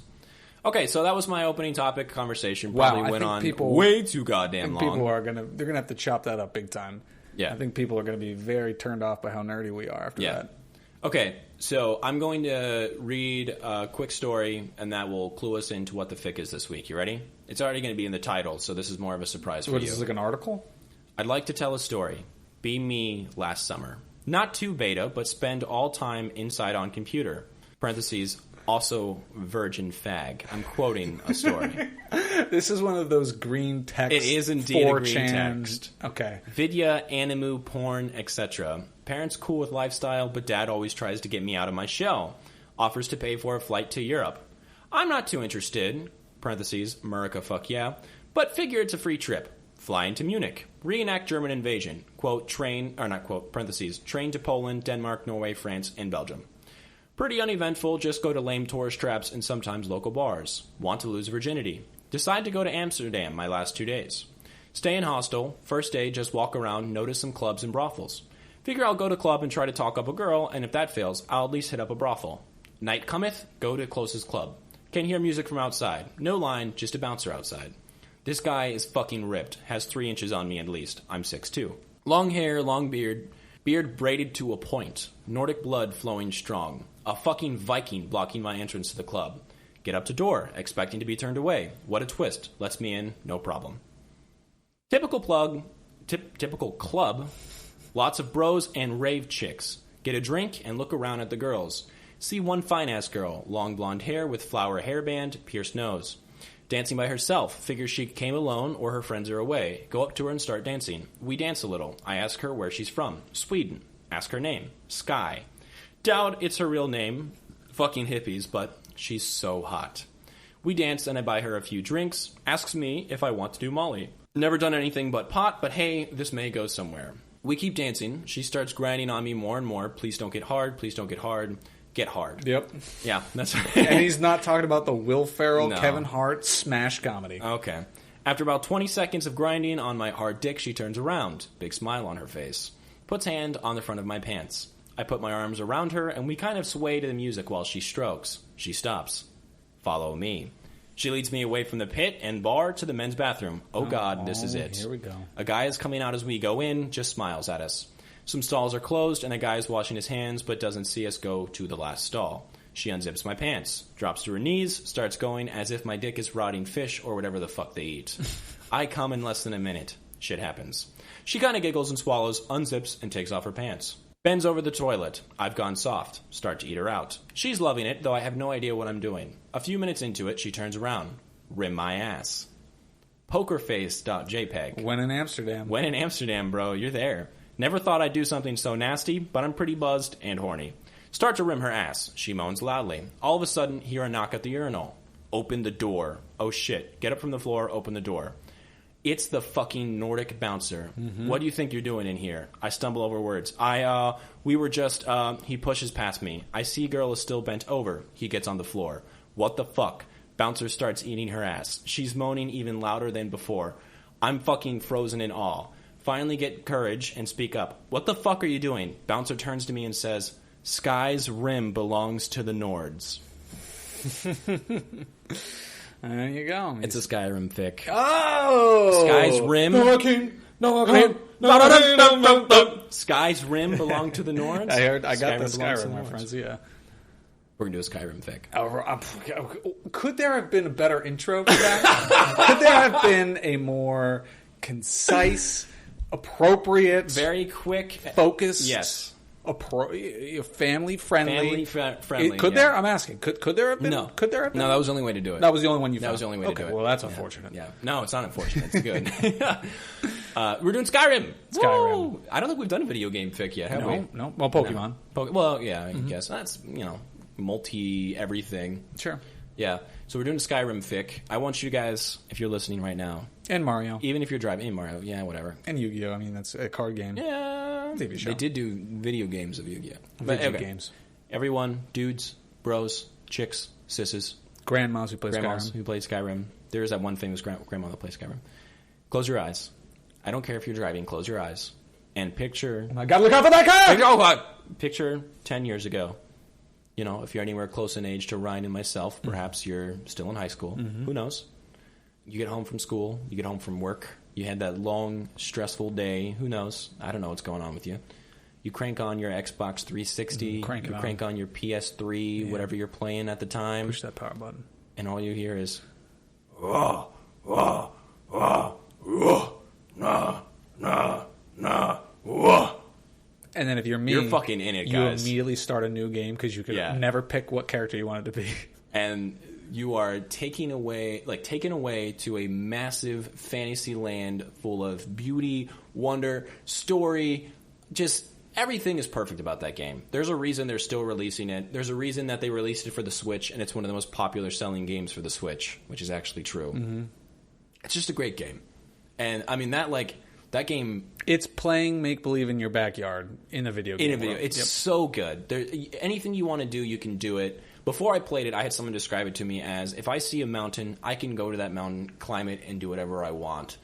Okay, so that was my opening topic conversation. Probably went on way too goddamn long. People are they're going to have to chop that up big time. Yeah. I think people are going to be very turned off by how nerdy we are after that. Okay, so I'm going to read a quick story, and that will clue us into what the fic is this week. You ready? It's already going to be in the title, so this is more of a surprise for you. Is this like an article? I'd like to tell a story. Be me last summer. Not too beta, but spend all time inside on computer. Parentheses, also virgin fag. I'm quoting a story. This is one of those green text. It is indeed a green text. Okay. Vidya, animu, porn, etc. Parents cool with lifestyle, but dad always tries to get me out of my shell. Offers to pay for a flight to Europe. I'm not too interested. Parentheses, America fuck yeah. But figure it's a free trip. Fly into Munich. Reenact German invasion. Quote, train to Poland, Denmark, Norway, France, and Belgium. Pretty uneventful, just go to lame tourist traps and sometimes local bars. Want to lose virginity. Decide to go to Amsterdam my last 2 days. Stay in hostel. First day, just walk around, notice some clubs and brothels. Figure I'll go to club and try to talk up a girl, and if that fails, I'll at least hit up a brothel. Night cometh, go to closest club. Can hear music from outside. No line, just a bouncer outside. This guy is fucking ripped. Has 3 inches on me at least. I'm 6'2". Long hair, long beard. Beard braided to a point. Nordic blood flowing strong. A fucking Viking blocking my entrance to the club. Get up to door, expecting to be turned away. What a twist. Lets me in, no problem. Typical club. Lots of bros and rave chicks. Get a drink and look around at the girls. See one fine-ass girl. Long blonde hair with flower hairband, pierced nose. Dancing by herself. Figures she came alone or her friends are away. Go up to her and start dancing. We dance a little. I ask her where she's from. Sweden. Ask her name. Sky. Doubt it's her real name. Fucking hippies, but she's so hot. We dance and I buy her a few drinks. Asks me if I want to do Molly. Never done anything but pot, but hey, this may go somewhere. We keep dancing. She starts grinding on me more and more. Please don't get hard. Please don't get hard. Get hard. Yep. Yeah, that's right. And he's not talking about the Will Ferrell, Kevin Hart smash comedy. Okay. After about 20 seconds of grinding on my hard dick, she turns around. Big smile on her face. Puts hand on the front of my pants. I put my arms around her, and we kind of sway to the music while she strokes. She stops. Follow me. She leads me away from the pit and bar to the men's bathroom. Oh God, this is it. Here we go. A guy is coming out as we go in, just smiles at us. Some stalls are closed, and a guy is washing his hands but doesn't see us go to the last stall. She unzips my pants, drops to her knees, starts going as if my dick is rotting fish or whatever the fuck they eat. I come in less than a minute. Shit happens. She kind of giggles and swallows, unzips, and takes off her pants. Bends over the toilet. I've gone soft. Start to eat her out. She's loving it, though I have no idea what I'm doing. A few minutes into it, she turns around. Rim my ass. Pokerface.jpg. When in Amsterdam. When in Amsterdam, bro. You're there. Never thought I'd do something so nasty, but I'm pretty buzzed and horny. Start to rim her ass. She moans loudly. All of a sudden, hear a knock at the urinal. Open the door. Oh shit. Get up from the floor, open the door. It's the fucking Nordic bouncer. Mm-hmm. What do you think you're doing in here? I stumble over words. We were just, he pushes past me. I see girl is still bent over. He gets on the floor. What the fuck? Bouncer starts eating her ass. She's moaning even louder than before. I'm fucking frozen in awe. Finally get courage and speak up. What the fuck are you doing? Bouncer turns to me and says, Sky's rim belongs to the Nords. There you go. It's a Skyrim fic. Oh! Sky's rim. No king. No king. No. Sky's rim belong to the Nords? I got the Skyrim reference, yeah. We're going to do a Skyrim fic. Could there have been a better intro for that? Could there have been a more concise, appropriate, very quick, focused, yes, family friendly? Could there? I'm asking. Could there have been? No. Could there have been? No, that was the only way to do it. That was the only one you found. That was the only way to do it. Well, that's unfortunate. Yeah. No, it's not unfortunate. It's good. We're doing Skyrim. Skyrim. Woo! I don't think we've done a video game fic yet, have we? No. Well, Pokemon. Well, yeah, I guess. That's, multi-everything. Sure. Yeah. So we're doing a Skyrim fic. I want you guys, if you're listening right now. And Mario. Even if you're driving. And Mario. Yeah, whatever. And Yu-Gi-Oh! I mean, that's a card game. Yeah. TV show. They did do video games of Yu-Gi-Oh! Video games. Everyone, dudes, bros, chicks, sisses. Grandmas who play Grandmas Skyrim. who play Skyrim. There is that one famous grandma that plays Skyrim. Close your eyes. I don't care if you're driving. Close your eyes. And picture... I gotta look out for that car! Picture 10 years ago. If you're anywhere close in age to Ryan and myself, perhaps you're still in high school. Mm-hmm. Who knows? You get home from school. You get home from work. You had that long, stressful day. Who knows? I don't know what's going on with you. You crank on your Xbox 360. You crank on your PS3, whatever you're playing at the time. Push that power button. And all you hear is... And then if you're me, you're fucking in it, guys. You immediately start a new game because you could never pick what character you wanted to be. And you are taken away to a massive fantasy land full of beauty, wonder, story. Just everything is perfect about that game. There's a reason they're still releasing it. There's a reason that they released it for the Switch, and it's one of the most popular selling games for the Switch, which is actually true. Mm-hmm. It's just a great game. And I mean, that game... It's playing make-believe in your backyard in a video game. It's so good. Anything you want to do, you can do it. Before I played it, I had someone describe it to me as, if I see a mountain, I can go to that mountain, climb it, and do whatever I want.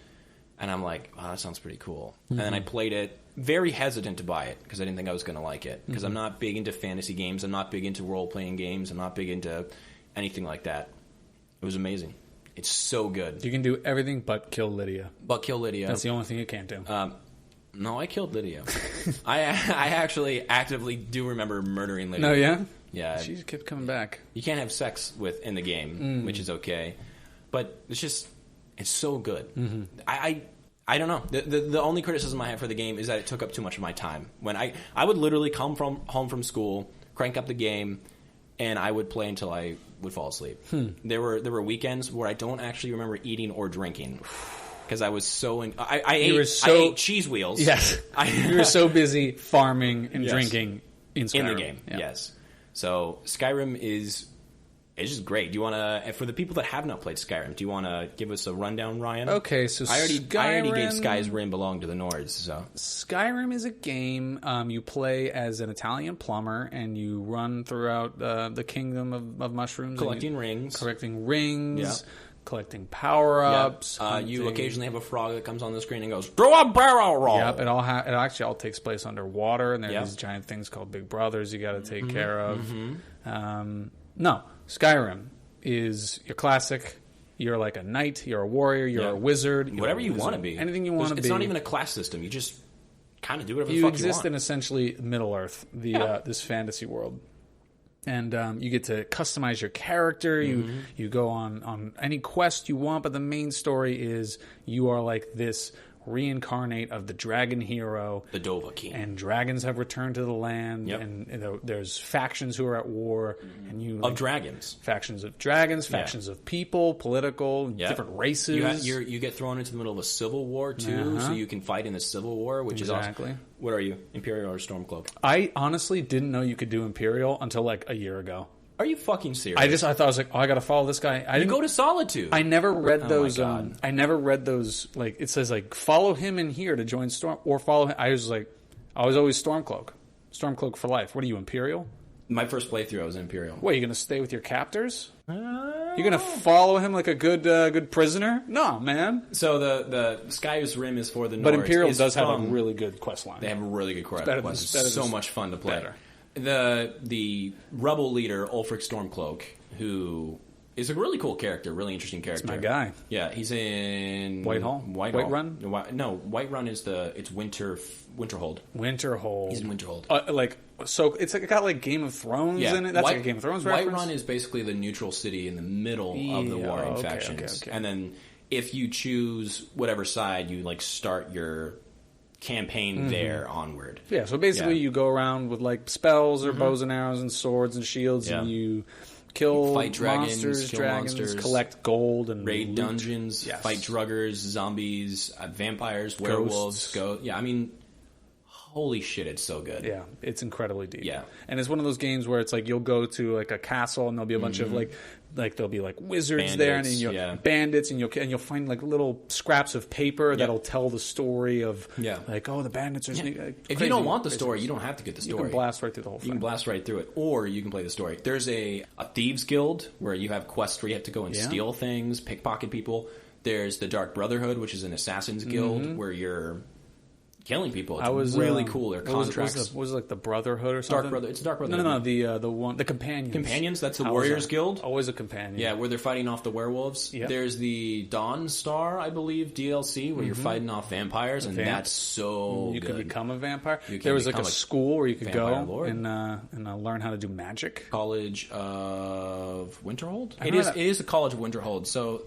And I'm like, wow, that sounds pretty cool. Mm-hmm. And then I played it, very hesitant to buy it, because I didn't think I was going to like it. Because I'm not big into fantasy games. I'm not big into role-playing games. I'm not big into anything like that. It was amazing. It's so good. You can do everything but kill Lydia. That's the only thing you can't do. No, I killed Lydia. I actually actively do remember murdering Lydia. No, yeah? Yeah. She kept coming back. You can't have sex in the game, which is okay. But it's so good. Mm-hmm. I don't know. The only criticism I have for the game is that it took up too much of my time. When I would literally come home from school, crank up the game, and I would play until I would fall asleep. There were weekends where I don't actually remember eating or drinking because I was so I ate cheese wheels. Yes, you were so busy farming and drinking in Skyrim. In the game. Yeah. Yes. So Skyrim is just great. Do you want to, for the people that have not played Skyrim, do you want to give us a rundown, Ryan? Okay, so I already gave Sky's Rim belong to the Nords. So Skyrim is a game you play as an Italian plumber, and you run throughout the kingdom of mushrooms, collecting rings, collecting power-ups. You occasionally have a frog that comes on the screen and goes, "Do a barrel roll." Yep, it actually all takes place underwater, and there are these giant things called Big Brothers you got to take care of. Mm-hmm. No, Skyrim is your classic. You're like a knight, you're a warrior, you're a wizard. Whatever you want to be. Anything you want to be. It's not even a class system. You just kind of do whatever the fuck you want. You exist in essentially Middle Earth, this fantasy world. And you get to customize your character. You go on any quest you want, but the main story is you are like this reincarnate of the dragon hero, the Dovahkiin, and dragons have returned to the land, and there's factions who are at war, and factions of dragons, factions of people, political, different races. You get thrown into the middle of a civil war too, so you can fight in the civil war, which is awesome. What are you, Imperial or Stormcloak? I honestly didn't know you could do Imperial until like a year ago. Are you fucking serious? I thought I was like, I gotta follow this guy. You go to Solitude. I never read those. I never read those. Like it says, like follow him in here to join Storm, or follow him. I was always Stormcloak for life. What are you, Imperial? My first playthrough, I was Imperial. What, are you gonna stay with your captors? You're gonna follow him like a good prisoner? No, man. So the Skyrim is for the Nords. But Imperial does have a really good quest line. They have a really good quest line. It's so much fun to play. The rebel leader, Ulfric Stormcloak, who is a really cool character, really interesting character. It's my guy. Yeah, he's in Whiterun? No, Whiterun is it's Winterhold. Winterhold. He's in Winterhold. So it's got like Game of Thrones in it. That's like a Game of Thrones reference. Whiterun is basically the neutral city in the middle of the warring factions. Okay. And then if you choose whatever side, you like start your campaign there onward. Yeah, so basically you go around with like spells or bows and arrows and swords and shields and you fight dragons, collect gold and raid dungeons, fight druggers, zombies, vampires, werewolves, ghosts. Yeah, I mean, holy shit, it's so good. Yeah, it's incredibly deep. Yeah. And it's one of those games where it's like you'll go to like a castle and there'll be a bunch of like there'll be like wizards there and then bandits and you'll find like little scraps of paper that'll tell the story of like, oh, the bandits are if you don't want the story, you don't have to get the story. You can blast right through the whole thing. You can blast right through it, or you can play the story. There's a thieves guild where you have quests where you have to go and steal things, pickpocket people. There's the Dark Brotherhood, which is an assassins guild where you're killing people. It's really cool. Their contracts. Was it like the Brotherhood or something? It's Dark Brotherhood. No, the Companions. Companions, that's the Warriors Guild. Always a companion. Yeah, where they're fighting off the werewolves. Yep. There's the Dawn Star, I believe, DLC, where you're fighting off vampires, and that's so You good. can become a vampire. There was like a school where you could go and learn how to do magic. College of Winterhold? It is the College of Winterhold, so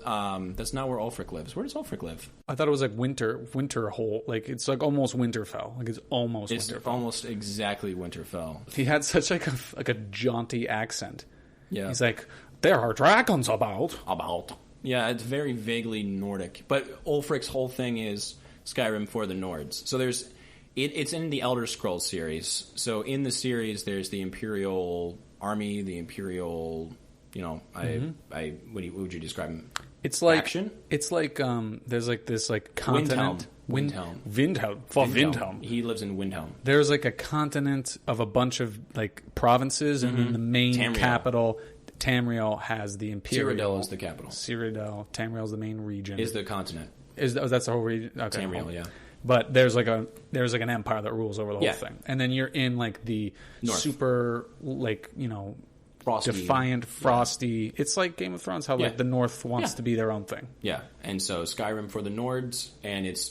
that's not where Ulfric lives. Where does Ulfric live? I thought it was like Winterhold. Like, it's like almost Winterfell. Like, it's Winterfell. Almost exactly Winterfell. He had such like a jaunty accent. Yeah. He's like, there are dragons about. Yeah, it's very vaguely Nordic. But Ulfric's whole thing is Skyrim for the Nords. So it's in the Elder Scrolls series. So in the series, there's the Imperial Army, the Imperial, what would you describe them? It's like action. It's like there's like this like continent. Windhelm. He lives in Windhelm. There's like a continent of a bunch of like provinces, and then the main capital, Tamriel, has the Imperial. Cyrodiil is the capital. Tamriel is the main region. Is the continent? That's the whole region? Okay. Tamriel, yeah. But there's like an empire that rules over the whole thing, and then you're in like the North. Super like frosty, defiant, frosty. It's like Game of Thrones, how like the North wants to be their own thing. Yeah, and so Skyrim for the Nords, and it's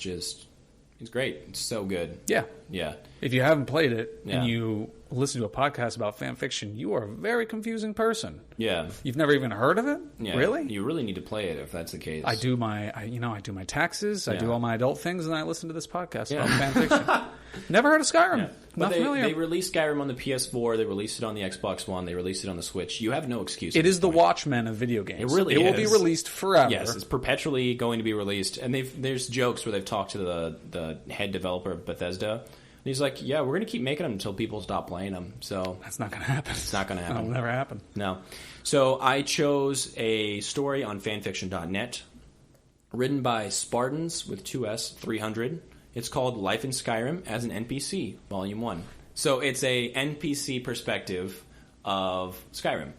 great. It's so good. Yeah. Yeah. If you haven't played it and you listen to a podcast about fan fiction, you are a very confusing person. Yeah. You've never even heard of it? Yeah. Really? You really need to play it if that's the case. I do my taxes, I do all my adult things, and I listen to this podcast about fan fiction. Never heard of Skyrim. Yeah. But they released Skyrim on the PS4, they released it on the Xbox One, they released it on the Switch. You have no excuse. It is the Watchmen of video games. It really is. It will be released forever. Yes, it's perpetually going to be released. And there's jokes where they've talked to the head developer of Bethesda. And he's like, yeah, we're going to keep making them until people stop playing them. So that's not going to happen. It's not going to happen. That'll never happen. No. So I chose a story on fanfiction.net written by Spartans with 2S 300. It's called Life in Skyrim as an NPC, Volume 1. So it's a NPC perspective of Skyrim.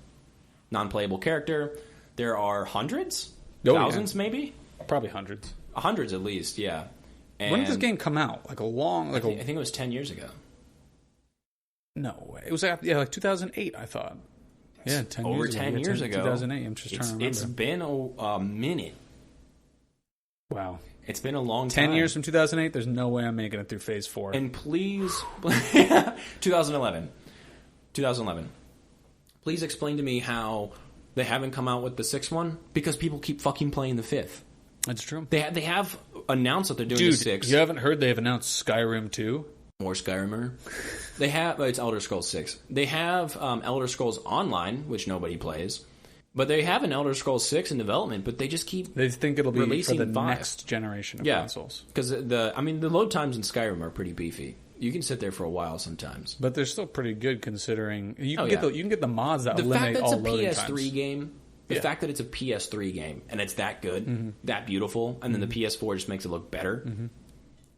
Non-playable character. There are hundreds? Thousands, maybe? Probably hundreds. Hundreds at least, yeah. And when did this game come out? I think it was 10 years ago. No way. It was like 2008, I thought. Yeah, 10 over years 10 ago. years ago. 2008. I'm just trying to remember. It's been a minute. Wow. It's been a long time. 10 years from 2008, there's no way I'm making it through phase 4. And please... 2011. Please explain to me how they haven't come out with the 6th one, because people keep fucking playing the 5th. That's true. They have announced that they're doing the 6th. You haven't heard they've announced Skyrim 2? More Skyrimer. They have... It's Elder Scrolls 6. They have Elder Scrolls Online, which nobody plays. But they have an Elder Scrolls 6 in development, but they just keep They think it'll be releasing for the 5. next generation of consoles. Because the load times in Skyrim are pretty beefy. You can sit there for a while sometimes. But they're still pretty good considering... You can get the mods that eliminate all loading times. The fact that it's a PS3 game... The fact that it's a PS3 game, and it's that good, that beautiful, and then the PS4 just makes it look better,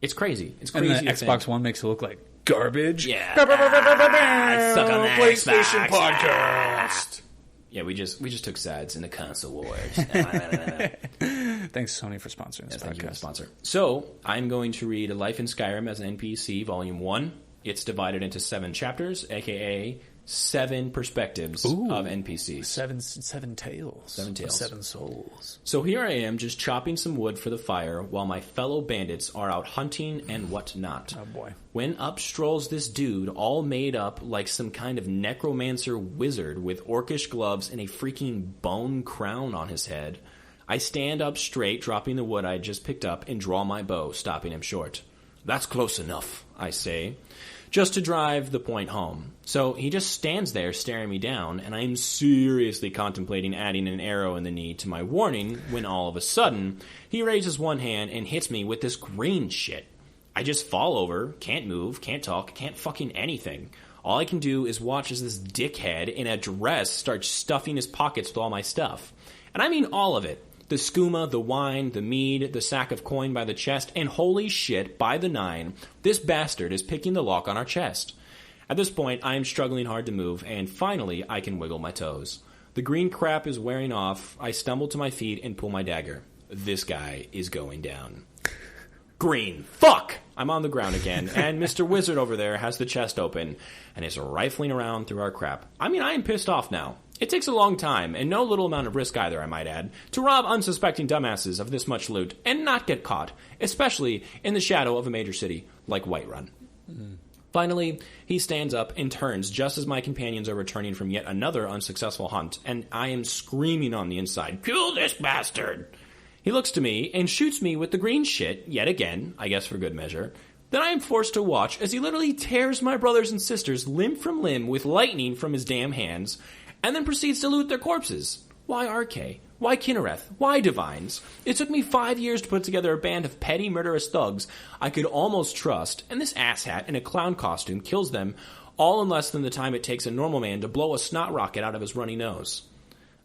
it's crazy. It's crazy. And the Xbox One makes it look like garbage. Yeah. Suck on that PlayStation Xbox. podcast. Yeah, we just took sides in the console wars. Thanks, Sony, for sponsoring this podcast. Thank you for the sponsor. So, I'm going to read Life in Skyrim as an NPC, Volume 1. It's divided into 7 chapters, a.k.a. 7 perspectives of NPCs. Seven tales. 7 tales. 7 souls. So here I am, just chopping some wood for the fire, while my fellow bandits are out hunting and whatnot. Oh, boy. When up strolls this dude, all made up like some kind of necromancer wizard with orcish gloves and a freaking bone crown on his head. I stand up straight, dropping the wood I had just picked up, and draw my bow, stopping him short. "That's close enough," I say, just to drive the point home. So he just stands there staring me down, and I'm seriously contemplating adding an arrow in the knee to my warning when all of a sudden he raises one hand and hits me with this green shit. I just fall over, can't move, can't talk, can't fucking anything. All I can do is watch as this dickhead in a dress starts stuffing his pockets with all my stuff. And I mean all of it. The skooma, the wine, the mead, the sack of coin by the chest, and holy shit, by the 9, this bastard is picking the lock on our chest. At this point, I am struggling hard to move, and finally, I can wiggle my toes. The green crap is wearing off. I stumble to my feet and pull my dagger. This guy is going down. Green. Fuck! I'm on the ground again, and Mr. Wizard over there has the chest open, and is rifling around through our crap. I mean, I am pissed off now. It takes a long time, and no little amount of risk either, I might add, to rob unsuspecting dumbasses of this much loot, and not get caught, especially in the shadow of a major city like Whiterun. Finally, he stands up and turns just as my companions are returning from yet another unsuccessful hunt, and I am screaming on the inside, "Kill this bastard!" He looks to me and shoots me with the green shit, yet again, I guess for good measure. Then I am forced to watch as he literally tears my brothers and sisters limb from limb with lightning from his damn hands, and then proceeds to loot their corpses. Why RK? Why Kinnereth? Why Divines? It took me 5 years to put together a band of petty murderous thugs I could almost trust, and this asshat in a clown costume kills them all in less than the time it takes a normal man to blow a snot rocket out of his runny nose.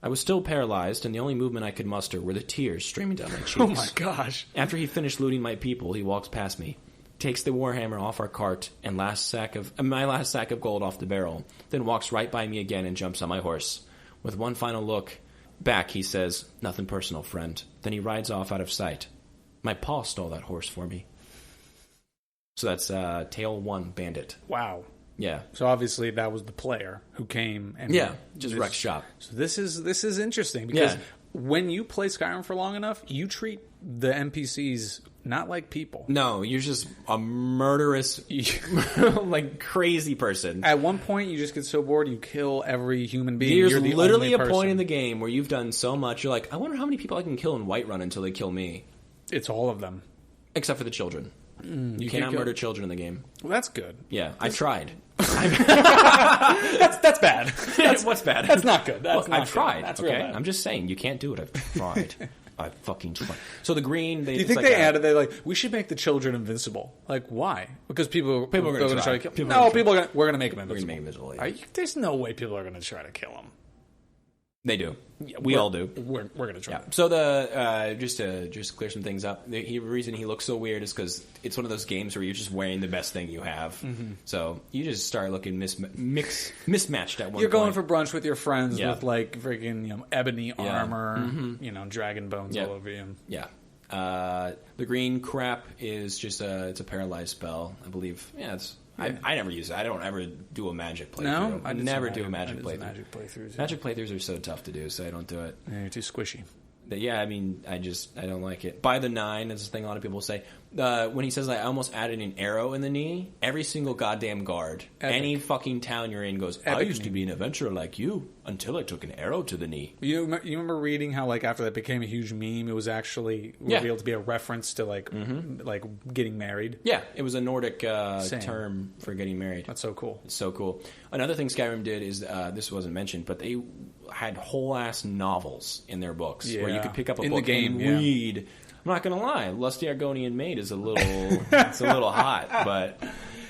I was still paralyzed, and the only movement I could muster were the tears streaming down my cheeks. Oh my gosh. After he finished looting my people, he walks past me, takes the warhammer off our cart and my last sack of gold off the barrel, then walks right by me again and jumps on my horse. With one final look back, he says, "Nothing personal, friend." Then he rides off out of sight. My pa stole that horse for me. So that's Tale 1 Bandit. Wow. Yeah. So obviously that was the player who came and just wrecked shop. So this is interesting because when you play Skyrim for long enough, you treat the NPCs not like people. No, you're just a murderous, like crazy person. At one point, you just get so bored, you kill every human being. There's literally a point in the game where you've done so much, you're like, I wonder how many people I can kill in Whiterun until they kill me. It's all of them. Except for the children. You cannot murder children in the game. Well, that's good. Yeah, I tried. That's bad. What's bad? That's not good. I've tried. That's okay, real bad. I'm just saying you can't do it. I've tried. I fucking tried. So the green. Do you think they added? They we should make the children invincible. Like why? Because people are going to try to kill. We're going to make them invincible. We're going to make them invincible. Yeah. There's no way people are going to try to kill them. They do. We all do. We're going to try. Yeah. So the just to clear some things up, the reason he looks so weird is because it's one of those games where you're just wearing the best thing you have. Mm-hmm. So you just start looking mismatched at one. You're going for brunch with your friends with like freaking ebony armor, dragon bones all over you. Yeah. The green crap is just it's a paralyzed spell, I believe. Yeah, it's. I never use it. I don't ever do a magic playthrough. No? I never do a magic playthrough. Magic playthroughs. Magic playthroughs are so tough to do, so I don't do it. Yeah, you're too squishy. Yeah, I mean, I don't like it. By the 9 is the thing a lot of people say. When he says I almost added an arrow in the knee, every single goddamn guard, any fucking town you're in goes, I used to be an adventurer like you until I took an arrow to the knee. You remember reading how, like, after that became a huge meme, it was actually revealed to be a reference to, like, like getting married? Yeah, it was a Nordic term for getting married. That's so cool. It's so cool. Another thing Skyrim did is, this wasn't mentioned, but they had whole-ass novels in their books where you could pick up a book and read. I'm not going to lie, Lusty Argonian Maid is a little hot, but...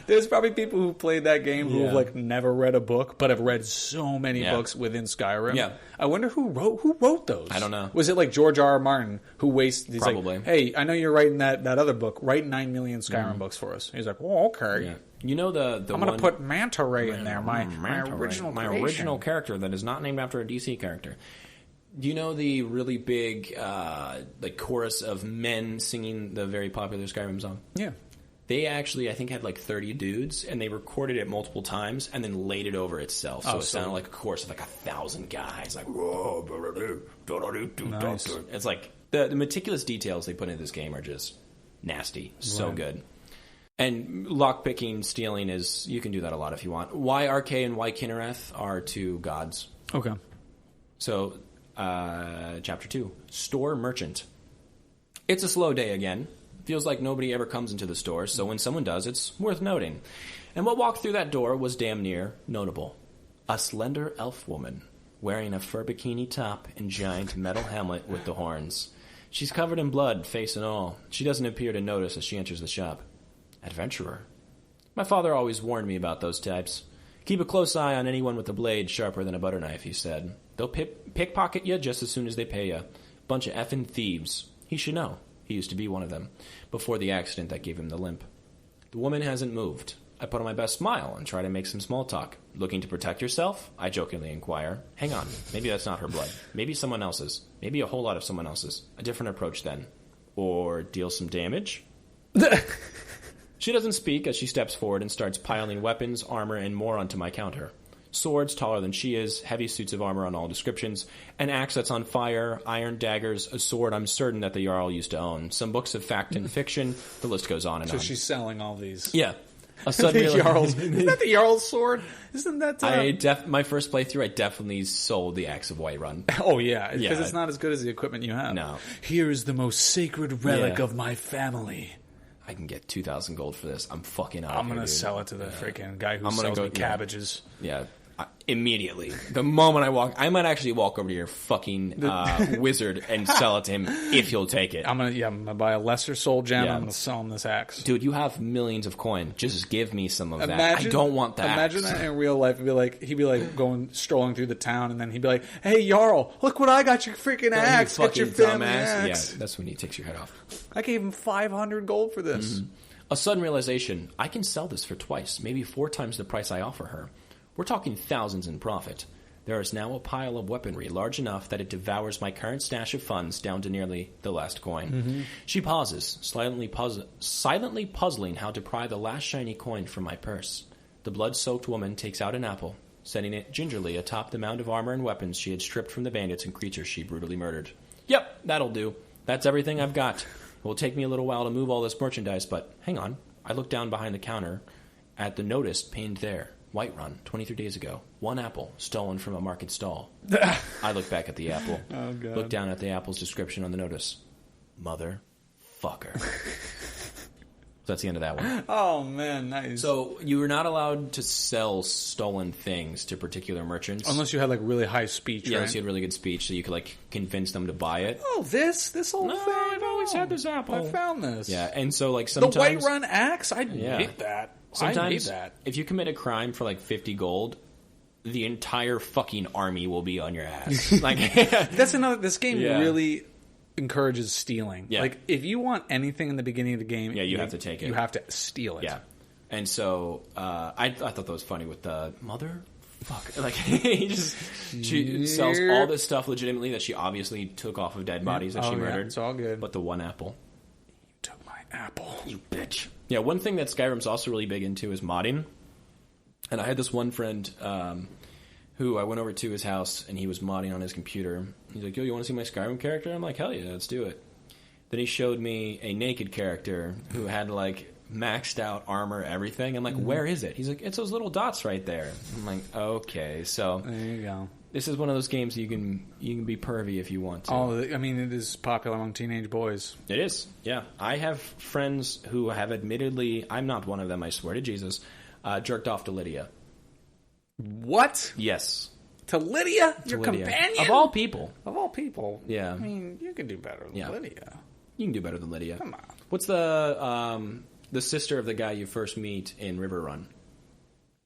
There's probably people who played that game who have, like, never read a book, but have read so many books within Skyrim. Yeah. I wonder who wrote those. I don't know. Was it like George R. R. Martin who he's probably. Like, hey, I know you're writing that other book. Write 9 million Skyrim books for us. He's like, oh, okay. Yeah. You know I'm going to put Manta Ray in there, my original character that is not named after a DC character. Do you know the really big like chorus of men singing the very popular Skyrim song? Yeah. They actually, I think, had like 30 dudes, and they recorded it multiple times and then laid it over itself. So it sounded like a chorus of like 1,000 guys. Like, nice. It's like the meticulous details they put into this game are just nasty. So good. And lockpicking, stealing you can do that a lot if you want. Why RK and why Kinnereth are 2 gods. Okay. So, Chapter 2, Store Merchant. It's a slow day again. Feels like nobody ever comes into the store, so when someone does, it's worth noting. And what walked through that door was damn near notable. A slender elf woman, wearing a fur bikini top and giant metal helmet with the horns. She's covered in blood, face and all. She doesn't appear to notice as she enters the shop. Adventurer. My father always warned me about those types. Keep a close eye on anyone with a blade sharper than a butter knife, he said. They'll pickpocket you just as soon as they pay you. Bunch of effing thieves. He should know. He used to be one of them, before the accident that gave him the limp. The woman hasn't moved. I put on my best smile and try to make some small talk. Looking to protect yourself? I jokingly inquire. Hang on, maybe that's not her blood. Maybe someone else's. Maybe a whole lot of someone else's. A different approach then. Or deal some damage? She doesn't speak as she steps forward and starts piling weapons, armor, and more onto my counter. Swords taller than she is, heavy suits of armor on all descriptions, an axe that's on fire, iron daggers, a sword I'm certain that the Jarl used to own, some books of fact and fiction, the list goes on and on. So she's selling all these. Yeah. A sudden isn't that the Jarl's sword? Isn't that... my first playthrough, I definitely sold the Axe of Whiterun. Oh, yeah, because it's not as good as the equipment you have. No. Here is the most sacred relic of my family. I can get 2,000 gold for this. I'm fucking out. I'm going to sell it to the freaking guy who sells me cabbages. Yeah. Immediately. The moment I walk, I might actually walk over to your fucking wizard and sell it to him if he'll take it. I'm gonna buy a lesser soul gem. I'm gonna sell him this axe. Dude, you have millions of coin. Just give me some of that. I don't want that. Imagine that in real life. He'd be like going strolling through the town, and then he'd be like, "Hey, Jarl, look what I got! Your freaking axe! Get your family axe!" Yeah, that's when he takes your head off. I gave him 500 gold for this. Mm-hmm. A sudden realization: I can sell this for twice, maybe 4 times the price I offer her. We're talking thousands in profit. There is now a pile of weaponry large enough that it devours my current stash of funds down to nearly the last coin. Mm-hmm. She pauses, silently puzzling how to pry the last shiny coin from my purse. The blood-soaked woman takes out an apple, setting it gingerly atop the mound of armor and weapons she had stripped from the bandits and creatures she brutally murdered. Yep, that'll do. That's everything I've got. It will take me a little while to move all this merchandise, but hang on. I look down behind the counter at the notice pinned there. Whiterun, 23 days ago. 1 apple, stolen from a market stall. I look back at the apple. Oh, God. Look down at the apple's description on the notice. Motherfucker. That's the end of that one. Oh, man, nice. So you were not allowed to sell stolen things to particular merchants. Unless you had, like, really high speech, right? Unless you had really good speech, so you could, like, convince them to buy it. Oh, this old thing? I've always had this apple. I found this. Yeah, and so, like, sometimes... The Whiterun axe? I hate that. Sometimes, if you commit a crime for, like, 50 gold... the entire fucking army will be on your ass. Like that's another. This game really encourages stealing. Yeah. Like if you want anything in the beginning of the game, you have to take it. You have to steal it. Yeah. And so I thought that was funny with the motherfucker. Like she sells all this stuff legitimately that she obviously took off of dead bodies that she murdered. It's all good. But the 1 apple. You took my apple, you bitch. Yeah. One thing that Skyrim's also really big into is modding. And I had this one friend who I went over to his house, and he was modding on his computer. He's like, yo, you want to see my Skyrim character? I'm like, hell yeah, let's do it. Then he showed me a naked character who had, like, maxed out armor, everything. I'm like, where is it? He's like, it's those little dots right there. I'm like, okay, so there you go. This is one of those games you can be pervy if you want to. Oh, I mean, it is popular among teenage boys. It is, yeah. I have friends who have admittedly, I'm not one of them, I swear to Jesus, jerked off to Lydia. What? Yes. To Lydia? Your companion? Of all people. Of all people. Yeah. I mean, you can do better than Lydia. You can do better than Lydia. Come on. What's the sister of the guy you first meet in River Run?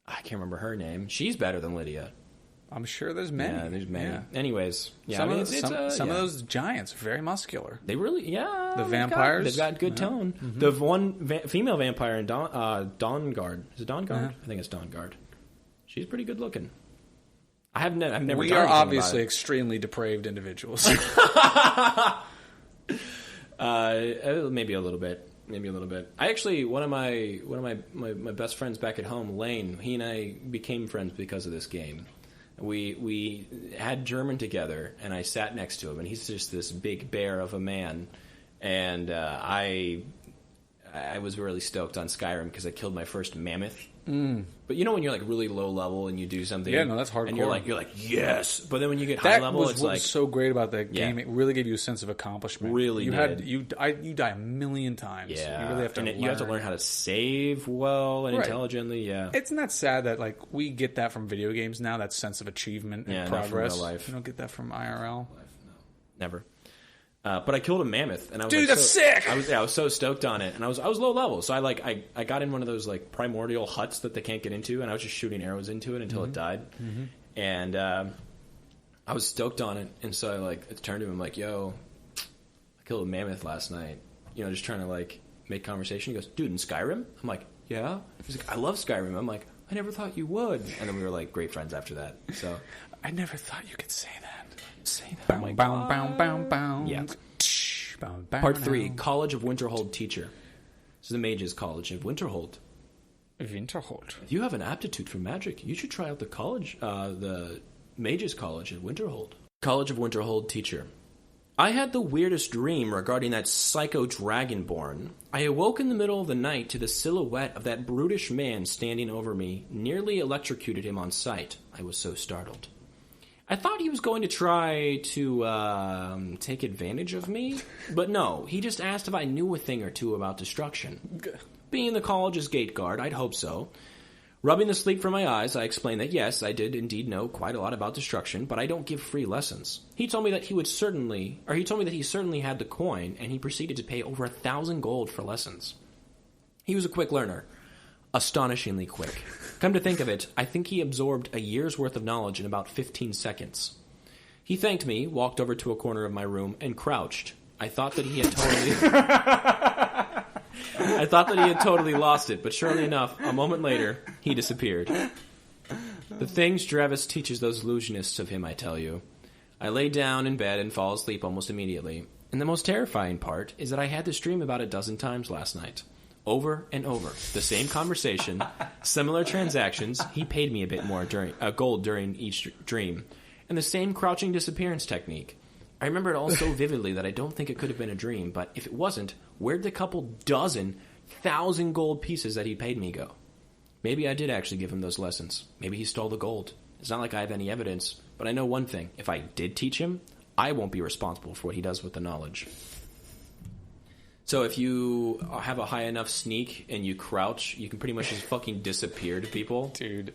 I can't remember her name. She's better than Lydia. I'm sure there's many. Yeah, there's many. Yeah. Anyways, yeah, some of those giants are very muscular. They really, The vampires, they've got good tone. Mm-hmm. The one female vampire in Dawnguard. Is it Dawnguard? Yeah. I think it's Dawnguard. She's pretty good looking. I've never. We are obviously extremely depraved individuals. Maybe a little bit. I actually, one of my best friends back at home, Lane. He and I became friends because of this game. We had German together, and I sat next to him, and he's just this big bear of a man, and I was really stoked on Skyrim because I killed my first mammoth. But you know when you're like really low level and you do something, yeah, no, that's hardcore. And you're like yes, but then when you get high level, it's like was so great about that game. It really gave you a sense of accomplishment. Really, you die a million times. Yeah, you really have to. You have to learn how to save well and intelligently. Yeah, it's not sad that like we get that from video games now. That sense of achievement and progress. Not from real life. You don't get that from IRL. No. Never. But I killed a mammoth, and I was dude, that's sick. I was so stoked on it, and I was low level, so I got in one of those like primordial huts that they can't get into, and I was just shooting arrows into it until it died, and I was stoked on it, and so I like turned to him like, "Yo, I killed a mammoth last night," just trying to like make conversation. He goes, "Dude, in Skyrim?" I'm like, "Yeah." He's like, "I love Skyrim." I'm like, "I never thought you would," and then we were like great friends after that. So I never thought you could say that. Bow, bow, bow, bow, bow. Yeah. Part 3, College of Winterhold Teacher. This is the Mages College of Winterhold. Winterhold. If you have an aptitude for magic, you should try out the Mages College at Winterhold. College of Winterhold Teacher. I had the weirdest dream regarding that psycho dragonborn. I awoke in the middle of the night to the silhouette of that brutish man standing over me, nearly electrocuted him on sight. I was so startled. I thought he was going to try to take advantage of me, but no, he just asked if I knew a thing or two about destruction. Being the college's gate guard, I'd hope so. Rubbing the sleep from my eyes, I explained that yes, I did indeed know quite a lot about destruction, but I don't give free lessons. He told me that he certainly had the coin, and he proceeded to pay over 1,000 gold for lessons. He was a quick learner. Astonishingly quick. Come to think of it, I think he absorbed a year's worth of knowledge in about 15 seconds. He thanked me, walked over to a corner of my room, and crouched. I thought that he had totally lost it, but surely enough, a moment later, he disappeared. The things Drevis teaches those illusionists of him, I tell you. I lay down in bed and fall asleep almost immediately. And the most terrifying part is that I had this dream about a dozen times last night. Over and over. The same conversation, similar transactions. He paid me a bit more gold during each dream. And the same crouching disappearance technique. I remember it all so vividly that I don't think it could have been a dream, but if it wasn't, where'd the couple dozen 1,000 gold pieces that he paid me go? Maybe I did actually give him those lessons. Maybe he stole the gold. It's not like I have any evidence, but I know one thing. If I did teach him, I won't be responsible for what he does with the knowledge. So if you have a high enough sneak and you crouch, you can pretty much just fucking disappear to people. Dude.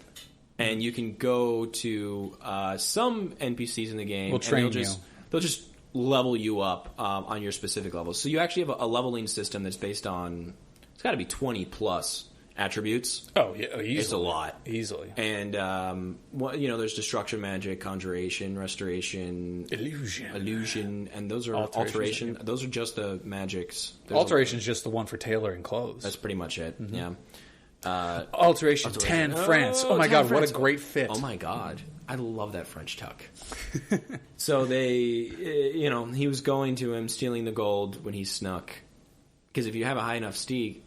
And you can go to some NPCs in the game. We'll train you. They'll just level you up on your specific levels. So you actually have a leveling system that's based on, it's got to be 20 plus attributes. Oh, yeah, easily. It's a lot. Easily. And, there's destruction magic, conjuration, restoration, illusion, and those are alteration. Those are just the magics. Alteration is just the one for tailoring clothes. That's pretty much it, yeah. Alteration 10, France. Oh my god, what a great fit. Oh my god. I love that French tuck. So he was going to him, stealing the gold when he snuck. Because if you have a high enough you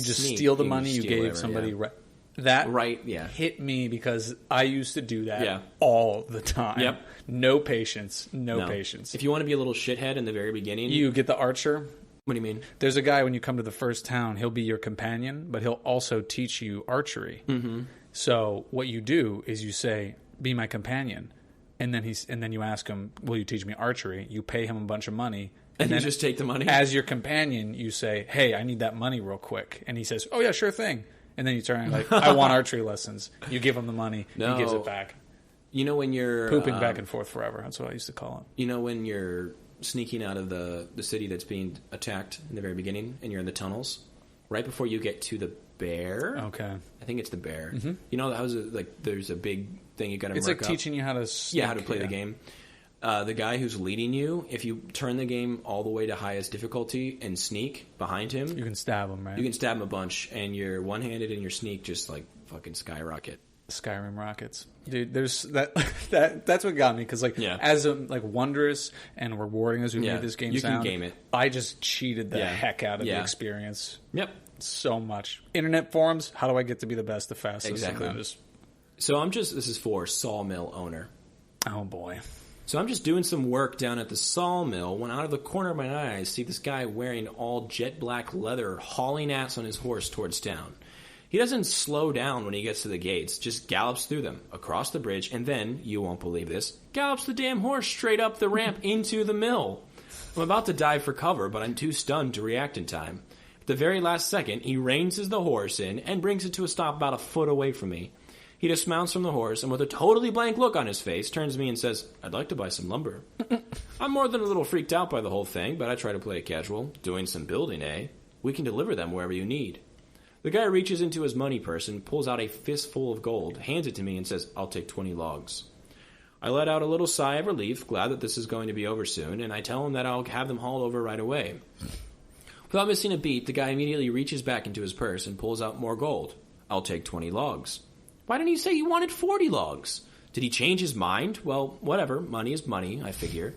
just steal the money you gave somebody. That right, hit me because I used to do that all the time. Yep. No patience. No patience. If you want to be a little shithead in the very beginning... You get the archer. What do you mean? There's a guy when you come to the first town, he'll be your companion, but he'll also teach you archery. Mm-hmm. So what you do is you say, be my companion. And then you ask him, will you teach me archery? You pay him a bunch of money. And then you just take the money? As your companion, you say, hey, I need that money real quick. And he says, oh yeah, sure thing. And then you turn like, I want archery lessons. You give him the money. He gives it back. You know when you're... Pooping back and forth forever. That's what I used to call it. You know when you're sneaking out of the city that's being attacked in the very beginning and you're in the tunnels? Right before you get to the bear? Okay. I think it's the bear. Mm-hmm. You know, there's a big thing you got to mark up. It's like teaching you how to sneak, how to play the game. The guy who's leading you, if you turn the game all the way to highest difficulty and sneak behind him... You can stab him, right? You can stab him a bunch, and your one-handed and your sneak just, like, fucking skyrocket. Skyrim rockets. Dude, there's that's what got me, because, like, as wondrous and rewarding as we made this game sound... You can game it. I just cheated the heck out of the experience. Yep. So much. Internet forums, how do I get to be the best, the fastest? Exactly. So this is for sawmill owner. Oh, boy. So I'm just doing some work down at the sawmill when out of the corner of my eye I see this guy wearing all jet black leather hauling ass on his horse towards town. He doesn't slow down when he gets to the gates, just gallops through them, across the bridge, and then, you won't believe this, gallops the damn horse straight up the ramp into the mill. I'm about to dive for cover, but I'm too stunned to react in time. At the very last second, he reins the horse in and brings it to a stop about a foot away from me. He dismounts from the horse and with a totally blank look on his face turns to me and says, I'd like to buy some lumber. I'm more than a little freaked out by the whole thing, but I try to play it casual. Doing some building, eh? We can deliver them wherever you need. The guy reaches into his money purse and pulls out a fistful of gold, hands it to me and says, I'll take 20 logs. I let out a little sigh of relief, glad that this is going to be over soon, and I tell him that I'll have them hauled over right away. Without missing a beat, the guy immediately reaches back into his purse and pulls out more gold. I'll take 20 logs. Why didn't he say he wanted 40 logs? Did he change his mind? Well, whatever. Money is money, I figure.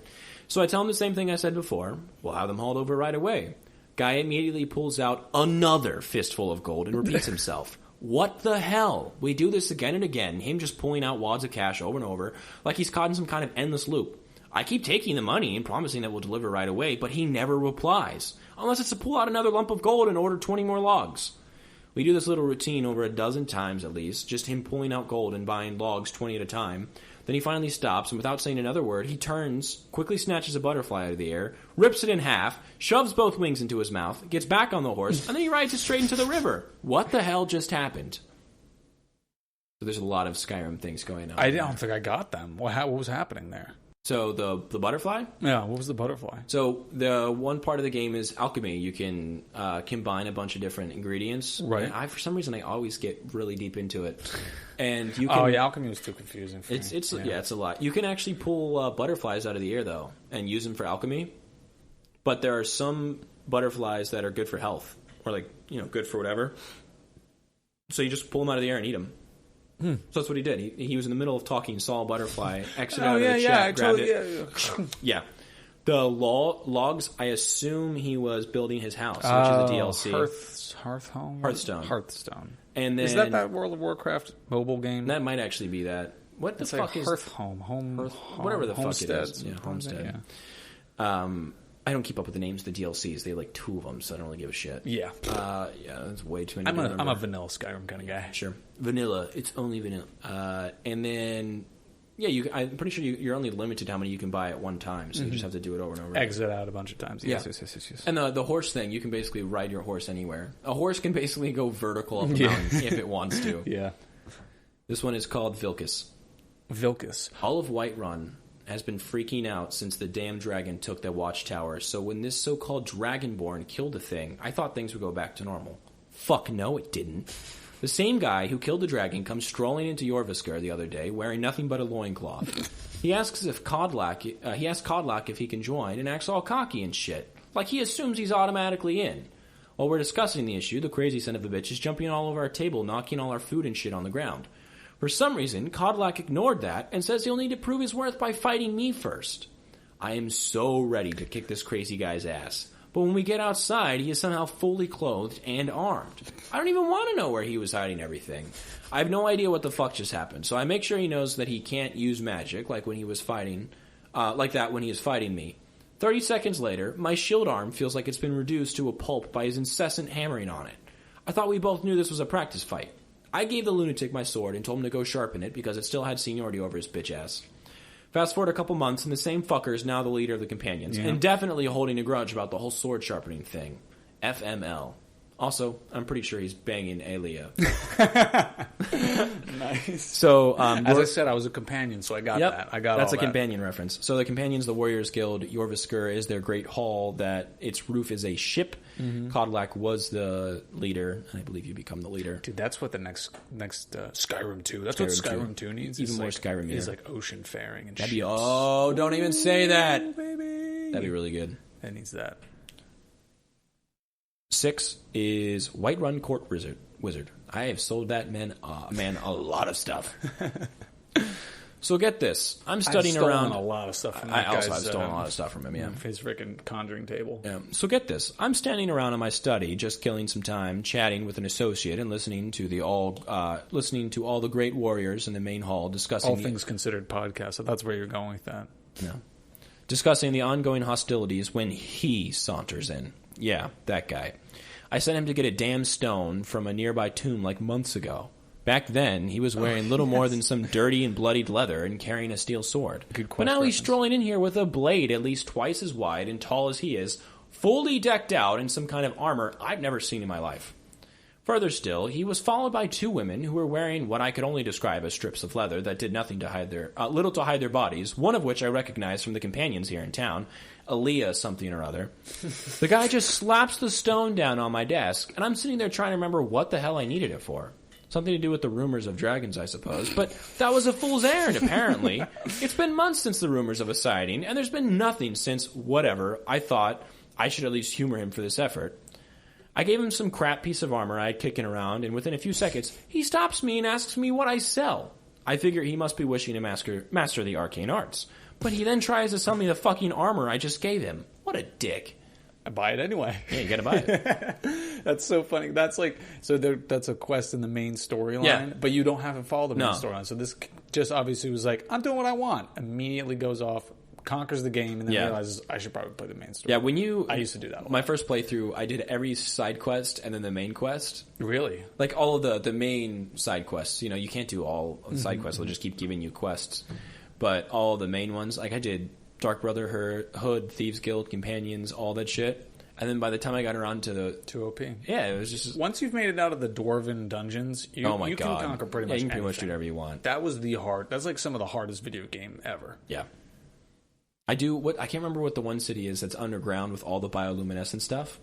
So I tell him the same thing I said before. We'll have them hauled over right away. Guy immediately pulls out another fistful of gold and repeats himself. What the hell? We do this again and again, him just pulling out wads of cash over and over, like he's caught in some kind of endless loop. I keep taking the money and promising that we'll deliver right away, but he never replies. Unless it's to pull out another lump of gold and order 20 more logs. We do this little routine over a dozen times at least, just him pulling out gold and buying logs 20 at a time. Then he finally stops, and without saying another word, he turns, quickly snatches a butterfly out of the air, rips it in half, shoves both wings into his mouth, gets back on the horse, and then he rides it straight into the river. What the hell just happened? So there's a lot of Skyrim things going on. I don't think I got them. What was happening there? So the butterfly? Yeah, what was the butterfly? So the one part of the game is alchemy. You can combine a bunch of different ingredients. Right. And for some reason, I always get really deep into it. And you can, alchemy was too confusing for me. It's a lot. You can actually pull butterflies out of the air, though, and use them for alchemy. But there are some butterflies that are good for health, or good for whatever. So you just pull them out of the air and eat them. So that's what he did. He was in the middle of talking, saw a butterfly, exited out of the chat, grabbed it. Yeah. The logs, I assume he was building his house, which is a DLC. Hearthstone. And then, is that World of Warcraft mobile game? That might actually be that. What the fuck is whatever the fuck it is. Yeah, Homestead. Yeah. I don't keep up with the names of the DLCs. They have like 2 of them, so I don't really give a shit. Yeah. That's way too many. I'm a vanilla Skyrim kind of guy. Sure. Vanilla. It's only vanilla. And then, I'm pretty sure you're only limited to how many you can buy at one time, so you just have to do it over and over. Exit out a bunch of times. Yes. And the horse thing, you can basically ride your horse anywhere. A horse can basically go vertical up a mountain if it wants to. Yeah. This one is called Vilcus. All of Whiterun has been freaking out since the damn dragon took the watchtower, so when this so-called Dragonborn killed the thing, I thought things would go back to normal. Fuck no, it didn't. The same guy who killed the dragon comes strolling into Jorviskar the other day, wearing nothing but a loincloth. He asks Kodlak if he can join, and acts all cocky and shit, like he assumes he's automatically in. While we're discussing the issue, the crazy son of a bitch is jumping all over our table, knocking all our food and shit on the ground. For some reason, Kodlak ignored that and says he'll need to prove his worth by fighting me first. I am so ready to kick this crazy guy's ass. But when we get outside, he is somehow fully clothed and armed. I don't even want to know where he was hiding everything. I have no idea what the fuck just happened, so I make sure he knows that he can't use magic like when he was fighting, when he is fighting me. 30 seconds later, my shield arm feels like it's been reduced to a pulp by his incessant hammering on it. I thought we both knew this was a practice fight. I gave the lunatic my sword and told him to go sharpen it because it still had seniority over his bitch ass. Fast forward a couple months, and the same fucker is now the leader of the companions, and definitely holding a grudge about the whole sword sharpening thing. FML. Also, I'm pretty sure he's banging Aaliyah. Nice. So, as I said, I was a companion, so I got that. That's a companion reference. So the companions, the Warriors Guild, Jorvisker is their great hall that its roof is a ship. Mm-hmm. Kodlak was the leader, and I believe you become the leader. Dude, that's what the next Skyrim 2. That's what Skyrim 2 needs. Even more Skyrim. It's like ocean faring and that'd be, don't even say that. Baby. That'd be really good. It needs that. 6 is Whiterun Court Wizard. I have sold that man a lot of stuff. So get this. I'm studying around a lot of stuff from that I also have stolen a lot of stuff from him, yeah. His freaking conjuring table. Yeah. So get this. I'm standing around in my study, just killing some time, chatting with an associate and listening to all the great warriors in the main hall discussing all things considered podcast. So that's where you're going with that. No. Discussing the ongoing hostilities when he saunters in. Yeah, that guy. I sent him to get a damn stone from a nearby tomb like months ago. Back then, he was wearing little more than some dirty and bloodied leather and carrying a steel sword. But now he's strolling in here with a blade at least twice as wide and tall as he is, fully decked out in some kind of armor I've never seen in my life. Further still, he was followed by 2 women who were wearing what I could only describe as strips of leather that did nothing to hide little to hide their bodies, one of which I recognized from the companions here in town, Aaliyah something or other. The guy just slaps the stone down on my desk, and I'm sitting there trying to remember what the hell I needed it for. Something to do with the rumors of dragons, I suppose. But that was a fool's errand, apparently. It's been months since the rumors of a sighting, and there's been nothing since whatever. I thought I should at least humor him for this effort. I gave him some crap piece of armor I had kicking around, and within a few seconds, he stops me and asks me what I sell. I figure he must be wishing to master the arcane arts. But he then tries to sell me the fucking armor I just gave him. What a dick. I buy it anyway. Yeah, you gotta buy it. That's so funny. That's like, that's a quest in the main storyline, but you don't have to follow the main storyline. So this just obviously was like, I'm doing what I want. Immediately goes off, conquers the game, and then realizes I should probably play the main story. Yeah, I used to do that. My first playthrough, I did every side quest and then the main quest. Really? Like all of the main side quests. You know, you can't do all of the side quests. They'll just keep giving you quests. But all the main ones, like I did Dark Brotherhood, Thieves Guild, Companions, all that shit. And then by the time I got around to the... Too OP. Yeah, it was just... Once you've made it out of the Dwarven dungeons, you can conquer pretty much you can pretty anything. much do whatever you want. That's like some of the hardest video game ever. Yeah. I can't remember what the one city is that's underground with all the bioluminescent stuff.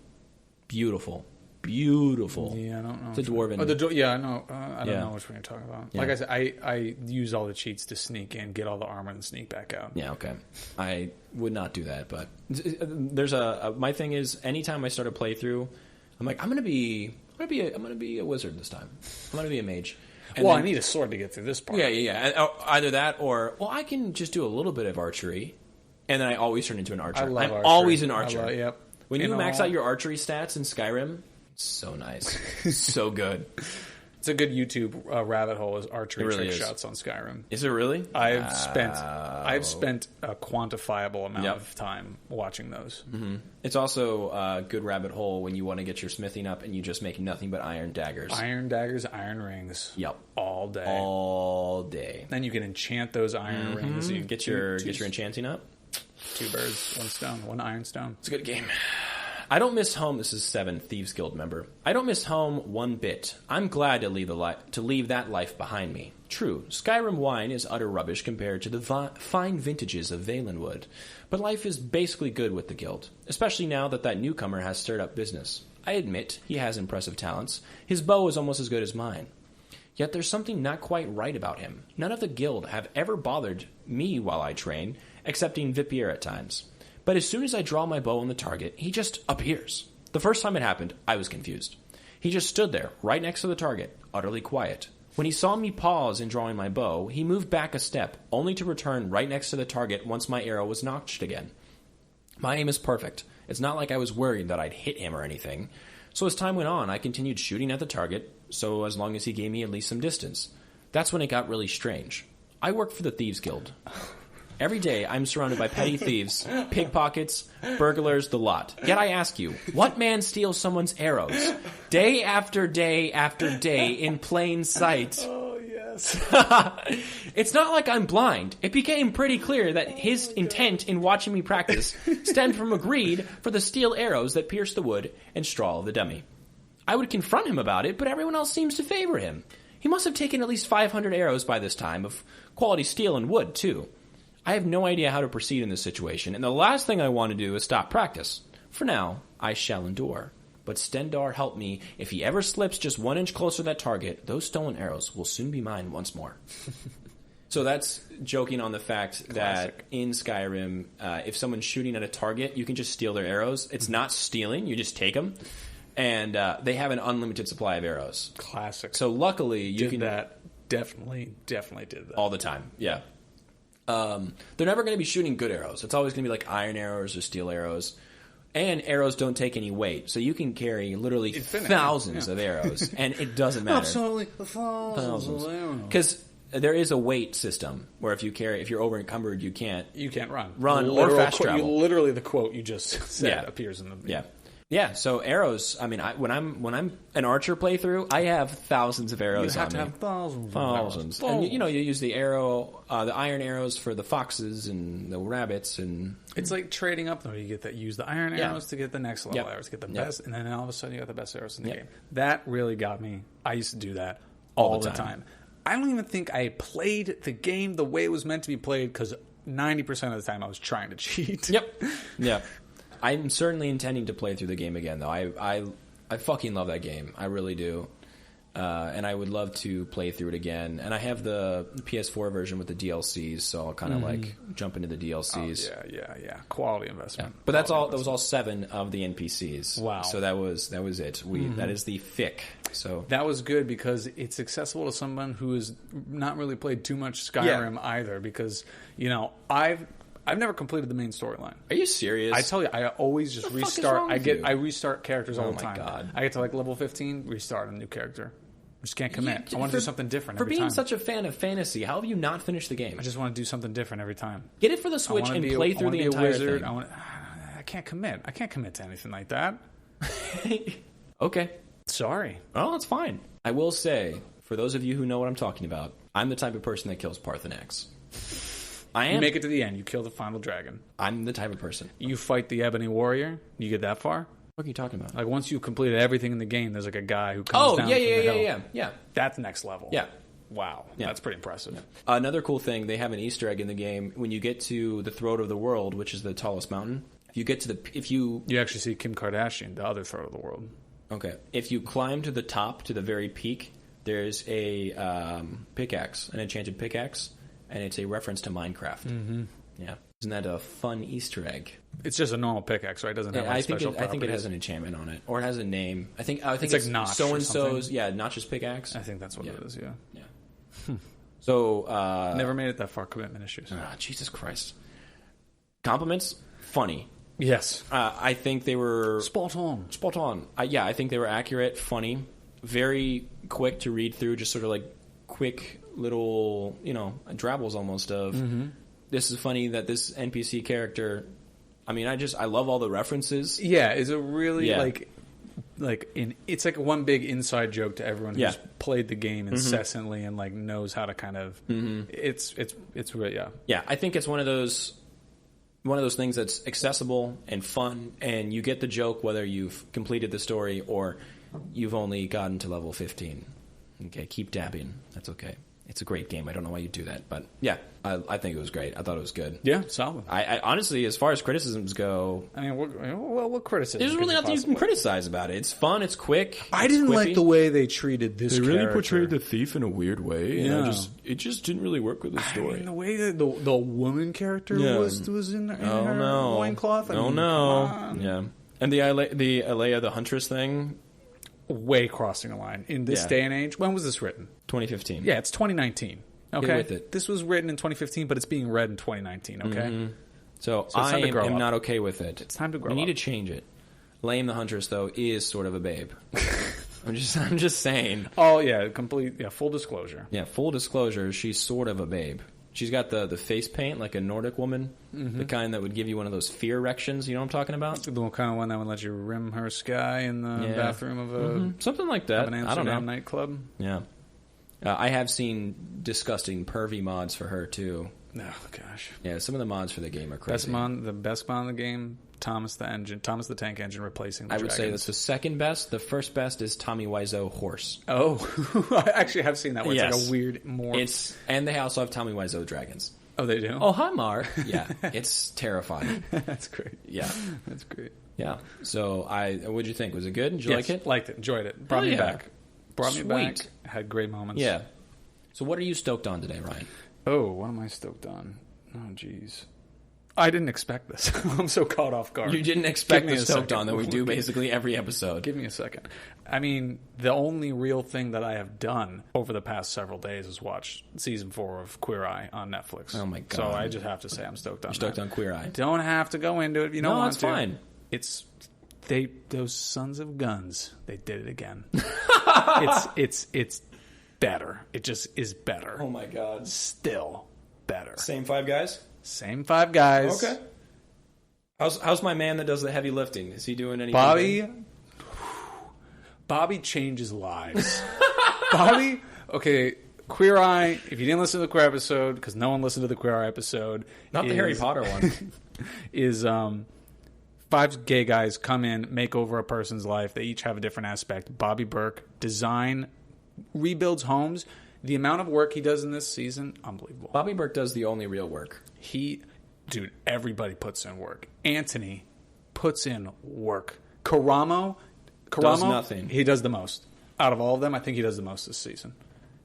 Beautiful. Yeah, I don't know. It's a dwarven. I know. I don't know which one you're talking about. Yeah. Like I said, I use all the cheats to sneak in, get all the armor, and sneak back out. Yeah, okay. I would not do that, but there's my thing is anytime I start a playthrough, I'm like I'm gonna be a wizard this time. I'm gonna be a mage. And I need a sword to get through this part. Yeah. Either that or I can just do a little bit of archery, and then I always turn into an archer. I'm always an archer. Yep. When you max out your archery stats in Skyrim. So nice. So good. It's a good YouTube rabbit hole is archery trick shots on Skyrim. Is it really? I've spent a quantifiable amount of time watching those. Mm-hmm. It's also a good rabbit hole when you want to get your smithing up and you just make nothing but iron daggers. Iron daggers, iron rings. Yep. All day. Then you can enchant those iron rings. So you get your enchanting up. 2 birds, 1 stone, 1 iron stone. It's a good game. I don't miss home. This is 7, Thieves Guild member. I don't miss home one bit. I'm glad to leave that life behind me. True, Skyrim wine is utter rubbish compared to the fine vintages of Valenwood, but life is basically good with the guild, especially now that newcomer has stirred up business. I admit he has impressive talents. His bow is almost as good as mine. Yet there's something not quite right about him. None of the guild have ever bothered me while I train, excepting Vipier at times. But as soon as I draw my bow on the target, he just appears. The first time it happened, I was confused. He just stood there, right next to the target, utterly quiet. When he saw me pause in drawing my bow, he moved back a step, only to return right next to the target once my arrow was notched again. My aim is perfect, It's not like I was worried that I'd hit him or anything. So as time went on, I continued shooting at the target, so as long as he gave me at least some distance. That's when it got really strange. I work for the Thieves Guild. Every day, I'm surrounded by petty thieves, pickpockets, burglars, the lot. Yet I ask you, what man steals someone's arrows? Day after day after day in plain sight. Oh, yes. It's not like I'm blind. It became pretty clear that his intent in watching me practice stemmed from a greed for the steel arrows that pierce the wood and straw of the dummy. I would confront him about it, but everyone else seems to favor him. He must have taken at least 500 arrows by this time, of quality steel and wood, too. I have no idea how to proceed in this situation, and the last thing I want to do is stop practice. For now, I shall endure. But Stendar help me. If he ever slips just 1 inch closer to that target, those stolen arrows will soon be mine once more. So that's joking on the fact that in Skyrim, if someone's shooting at a target, you can just steal their arrows. It's not stealing, you just take them. And they have an unlimited supply of arrows. Classic. So luckily, you can... that. Definitely did that. All the time, yeah. They're never going to be shooting good arrows. It's always going to be like iron arrows or steel arrows. And arrows don't take any weight, so you can carry literally thousands of arrows, and it doesn't matter. Absolutely, thousands. Because there is a weight system where if you're over encumbered, you can't run or fast travel. Literally, the quote you just said appears in the Yeah, so arrows, I mean, when I'm an archer playthrough, I have thousands of arrows on me. You have to have thousands. And, you use the iron arrows for the foxes and the rabbits. And it's like trading up, though. You use the iron arrows to get the next level arrows, to get the best, and then all of a sudden you got the best arrows in the game. That really got me. I used to do that all the time. I don't even think I played the game the way it was meant to be played, because 90% of the time I was trying to cheat. Yep. I'm certainly intending to play through the game again, though. I fucking love that game. I really do. And I would love to play through it again. And I have the PS4 version with the DLCs, so I'll kind of like jump into the DLCs. Oh, yeah. Quality investment. Yeah. But that's all. That was all 7 of the NPCs. Wow. So that was it. That is the fic. So that was good because it's accessible to someone who has not really played too much Skyrim either. Because I've never completed the main storyline. Are you serious? I tell you, I always just restart. I restart characters all the time. Oh my god! I get to like level 15, restart a new character. I just can't commit. I want to do something different every time. For being such a fan of fantasy, how have you not finished the game? I just want to do something different every time. Get it for the Switch and play through the entire thing. I can't commit. I can't commit to anything like that. Okay. Sorry. Oh, that's fine. I will say, for those of you who know what I'm talking about, I'm the type of person that kills Parthenax. I am. You make it to the end. You kill the final dragon. I'm the type of person. You fight the Ebony Warrior. You get that far? What are you talking about? Like, once you've completed everything in the game, there's like a guy who comes down from the hill. Yeah. That's next level. Yeah. Wow. Yeah. That's pretty impressive. Yeah. Another cool thing, they have an Easter egg in the game. When you get to the throat of the world, which is the tallest mountain, you actually see Kim Kardashian, the other throat of the world. Okay. If you climb to the top, to the very peak, there's a pickaxe, an enchanted pickaxe. And it's a reference to Minecraft. Mm-hmm. Yeah. Isn't that a fun Easter egg? It's just a normal pickaxe, right? It doesn't have any special properties. I think it has an enchantment on it. Or it has a name. I think it's like Notch so-and-so's. Yeah, Notch's pickaxe. I think that's what it is, yeah. So... never made it that far. Commitment issues. Jesus Christ. Compliments? Funny. Yes. I think they were... Spot on. I think they were accurate, funny, very quick to read through, just sort of like quick... little, drabbles almost of this is funny that this NPC character. I mean, I love all the references. Yeah, it's a really it's like one big inside joke to everyone who's played the game incessantly and like knows how to kind of. It's really I think it's one of those things that's accessible and fun, and you get the joke whether you've completed the story or you've only gotten to level 15. Okay, keep dabbing. That's okay. It's a great game. I don't know why you do that, but yeah, I think it was great. I thought it was good. Yeah, solid. I honestly, as far as criticisms go, I mean, what criticism? There's really nothing you can criticize about it. It's fun. It's quick. I didn't like the way they treated this. They really portrayed the thief in a weird way. Yeah, and it just didn't really work with the story. I mean, the way that the woman character was in her loincloth. Yeah, and the Alea the Huntress thing. Way crossing a line in this day and age. When was this written? 2015. Yeah, it's 2019. Okay, get with it. This was written in 2015, but it's being read in 2019. Okay, So it's time I to grow am up. not okay with it. It's time to grow We need up. to change it. Lame the Huntress, though, is sort of a babe. I'm just saying. Oh, yeah, full disclosure. Yeah, full disclosure, she's sort of a babe. She's got the face paint like a Nordic woman, the kind that would give you one of those fear erections. You know what I'm talking about? The kind of one that would let you rim her sky in the bathroom of something like that. Of an I don't know. Amsterdam nightclub. Yeah, I have seen disgusting pervy mods for her too. Oh gosh. Yeah, some of the mods for the game are crazy. The best mod in the game, Thomas the Tank Engine replacing the I would dragons. say that's the second best. The first best is Tommy Wiseau Horse. Oh, I actually have seen that one. Yes. It's like a weird morph. And they also have Tommy Wiseau dragons. Oh, they do? Oh, hi, Mark. Yeah, it's terrifying. That's great. Yeah. That's great. Yeah. So, what'd you think? Was it good? Did you like it? Liked it. Enjoyed it. Brought me back. Brought me back. Sweet. Had great moments. Yeah. So, what are you stoked on today, Ryan? Oh, what am I stoked on? Oh, jeez. I didn't expect this. I'm so caught off guard. You didn't expect the stoked on that we do basically every episode. Give me a second. I mean, the only real thing that I have done over the past several days is watch season 4 of Queer Eye on Netflix. Oh my god! So I just have to say I'm stoked on. You're stoked on Queer Eye. Don't have to go into it if you don't want it's to. Fine. It's those sons of guns. They did it again. it's better. It just is better. Oh my god! Still better. Same 5 guys. Same 5 guys. Okay. How's my man that does the heavy lifting? Is he doing Bobby anything? changes lives. Bobby, okay, Queer Eye, if you didn't listen to the Queer episode, because no one listened to the Queer Eye episode. Not the Harry Potter one. Is 5 gay guys come in, make over a person's life. They each have a different aspect. Bobby Burke, rebuilds homes. The amount of work he does in this season, unbelievable. Bobby Burke does the only real work. Dude, everybody puts in work. Anthony puts in work. Karamo does nothing. He does the most. Out of all of them, I think he does the most this season.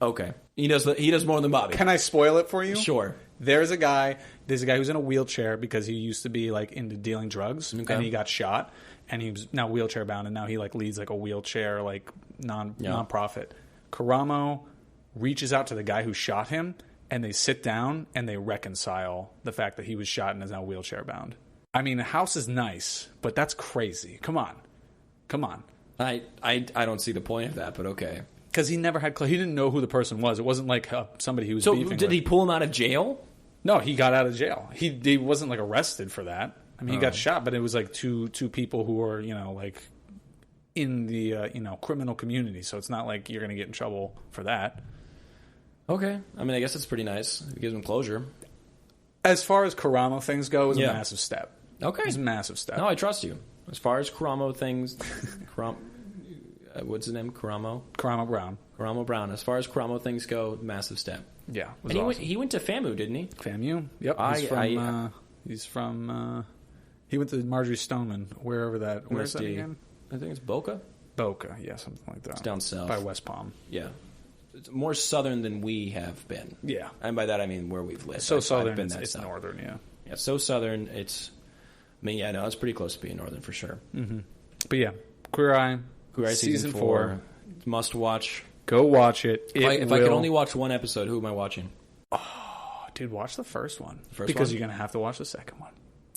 Okay. He does more than Bobby. Can I spoil it for you? Sure. There's a guy who's in a wheelchair because he used to be like into dealing drugs and he got shot and he was now wheelchair bound and now he like leads like a wheelchair like nonprofit. Karamo reaches out to the guy who shot him and they sit down and they reconcile the fact that he was shot and is now wheelchair bound. I mean, the house is nice, but that's crazy. Come on. I don't see the point of that, but okay. Because he never had... He didn't know who the person was. It wasn't like somebody he was beefing with. So did he pull him out of jail? No, he got out of jail. He wasn't like arrested for that. I mean, he got shot, but it was like two people who were, like in the, criminal community. So it's not like you're going to get in trouble for that. Okay. I mean, I guess it's pretty nice. It gives him closure. As far as Karamo things go, it was a massive step. Okay. It was a massive step. No, I trust you. As far as Karamo things... what's his name? Karamo Brown. As far as Karamo things go, massive step. Yeah. And awesome. He went to FAMU, didn't he? FAMU? Yep. He's from... he went to Marjorie Stoneman, where's that again? I think it's Boca. Yeah, something like that. It's down south. By West Palm. Yeah. It's more southern than we have been. Yeah. And by that I mean where we've lived. So southern, it's northern, yeah. Yeah, so southern, it's pretty close to being northern for sure. Mm-hmm. But yeah, Queer Eye season 4. Must watch. Go watch it. If I could only watch one episode, who am I watching? Oh, dude, watch the first one. Because you're going to have to watch the second one.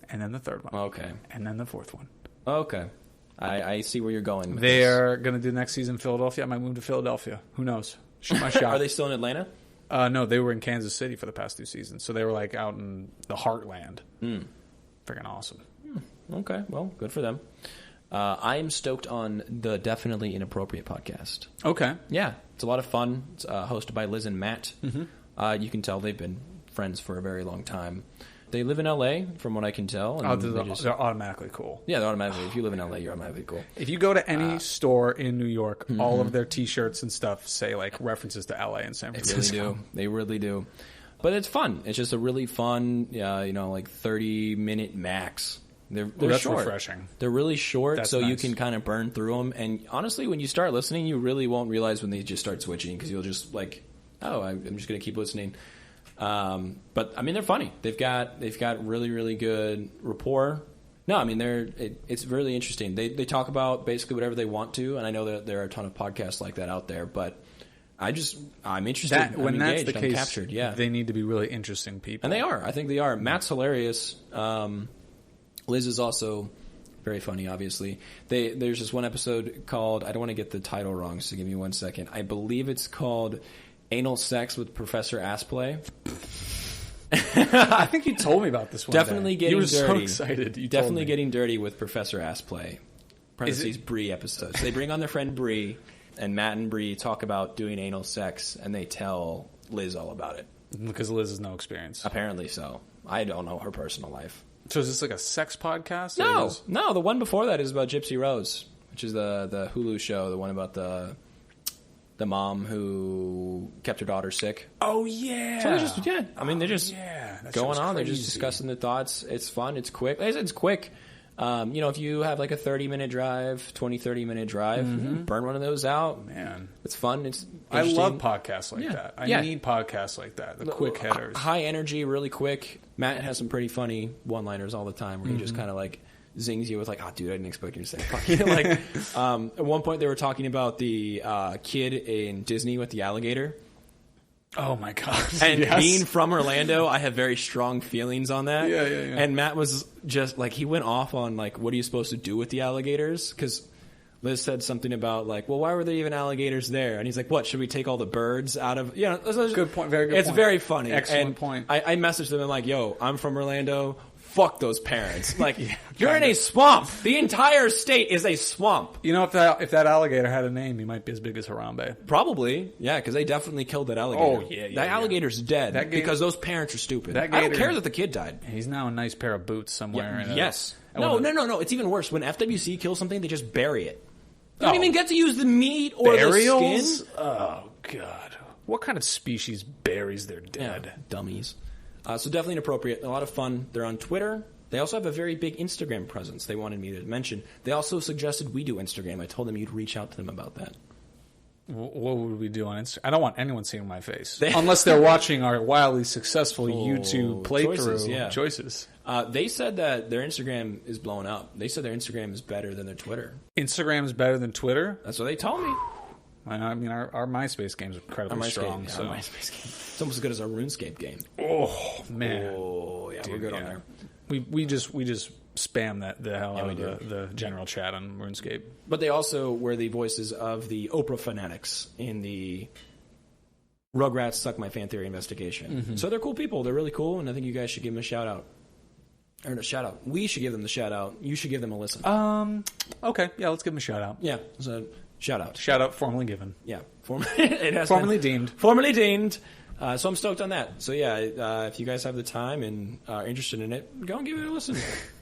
And then the third one. Okay. And then the fourth one. Okay. I see where you're going. They're going to do next season in Philadelphia. I might move to Philadelphia. Who knows? Shoot my shot. Are they still in Atlanta? No, they were in Kansas City for the past 2 seasons. So they were like out in the heartland. Freaking awesome. Okay, well, good for them. I am stoked on the Definitely Inappropriate podcast. Okay. Yeah, it's a lot of fun. It's hosted by Liz and Matt. Mm-hmm. You can tell they've been friends for a very long time. They live in L.A., from what I can tell. And they're automatically cool. Yeah, they're automatically. If you live in L.A., you're automatically cool. If you go to any store in New York, all of their T-shirts and stuff say like references to L.A. and San Francisco. They really do. But it's fun. It's just a really fun, like 30-minute max. They're that's short. Refreshing. They're really short, that's so nice. You can kind of burn through them. And honestly, when you start listening, you really won't realize when they just start switching because you'll just like, I'm just going to keep listening. But I mean, they're funny. They've got really, really good rapport. No, I mean, it's really interesting. They talk about basically whatever they want to, and I know that there are a ton of podcasts like that out there. But I'm interested. When that's the case, captured. Yeah, they need to be really interesting people, and they are. I think they are. Matt's hilarious. Liz is also very funny. Obviously, there's this one episode called. I don't want to get the title wrong, so give me 1 second. I believe it's called "Anal Sex with Professor Assplay." I think you told me about this one. Definitely day. Getting you were dirty. So excited. You definitely getting dirty with Professor Assplay. Parentheses Bree episodes. They bring on their friend Bree, and Matt and Bree talk about doing anal sex, and they tell Liz all about it. Because Liz has no experience. Apparently so. I don't know her personal life. So is this like a sex podcast? No. The one before that is about Gypsy Rose, which is the Hulu show, the one about the mom who kept her daughter sick. Oh, yeah. So they're just, they're just going on. Crazy. They're just discussing their thoughts. It's fun. It's quick. It's quick. If you have like a 30-minute drive, 30-minute drive, burn one of those out. Man. It's fun. It's I love podcasts like that. I need podcasts like that. The quick hitters. High energy, really quick. Matt has some pretty funny one-liners all the time where he just kind of like zings you with like, oh, dude, I didn't expect you to say fuck you. Like, at one point they were talking about the kid in Disney with the alligator. Oh my god! And being from Orlando, I have very strong feelings on that. Yeah. And Matt was just like, he went off on like, what are you supposed to do with the alligators? Because Liz said something about like, well, why were there even alligators there? And he's like, what? Should we take all the birds out of? Good point. Very good. It's very funny. Excellent point. I messaged them and like, yo, I'm from Orlando. Fuck those parents. Like, you're in a swamp. The entire state is a swamp. You know, if that alligator had a name, he might be as big as Harambe. Probably. Yeah, because they definitely killed that alligator. Oh, yeah. That alligator's dead because those parents are stupid. That gator, I don't care that the kid died. He's now a nice pair of boots somewhere. Yes. No. It's even worse. When FWC kills something, they just bury it. They don't even get to use the meat or the skin. Oh, God. What kind of species buries their dead? Yeah, dummies. So definitely inappropriate. A lot of fun. They're on Twitter. They also have a very big Instagram presence they wanted me to mention. They also suggested we do Instagram. I told them you'd reach out to them about that. What would we do on Instagram? I don't want anyone seeing my face. Unless they're watching our wildly successful YouTube playthrough choices. They said that their Instagram is blowing up. They said their Instagram is better than their Twitter. Instagram is better than Twitter? That's what they told me. I mean, our MySpace game is incredibly strong. Our MySpace game. It's almost as good as our RuneScape game. Oh, man. Oh, yeah, dude, we're good on there. We just spam the hell out of the general chat on RuneScape. But they also were the voices of the Oprah fanatics in the Rugrats Suck My Fan Theory investigation. So they're cool people. They're really cool, and I think you guys should give them a shout out. Or a shout out. We should give them the shout out. You should give them a listen. Okay. Yeah, let's give them a shout out. Yeah. So shout out. Shout out formally given. Yeah. It has formally deemed. Formally deemed. So I'm stoked on that. So yeah, if you guys have the time and are interested in it, go and give it a listen.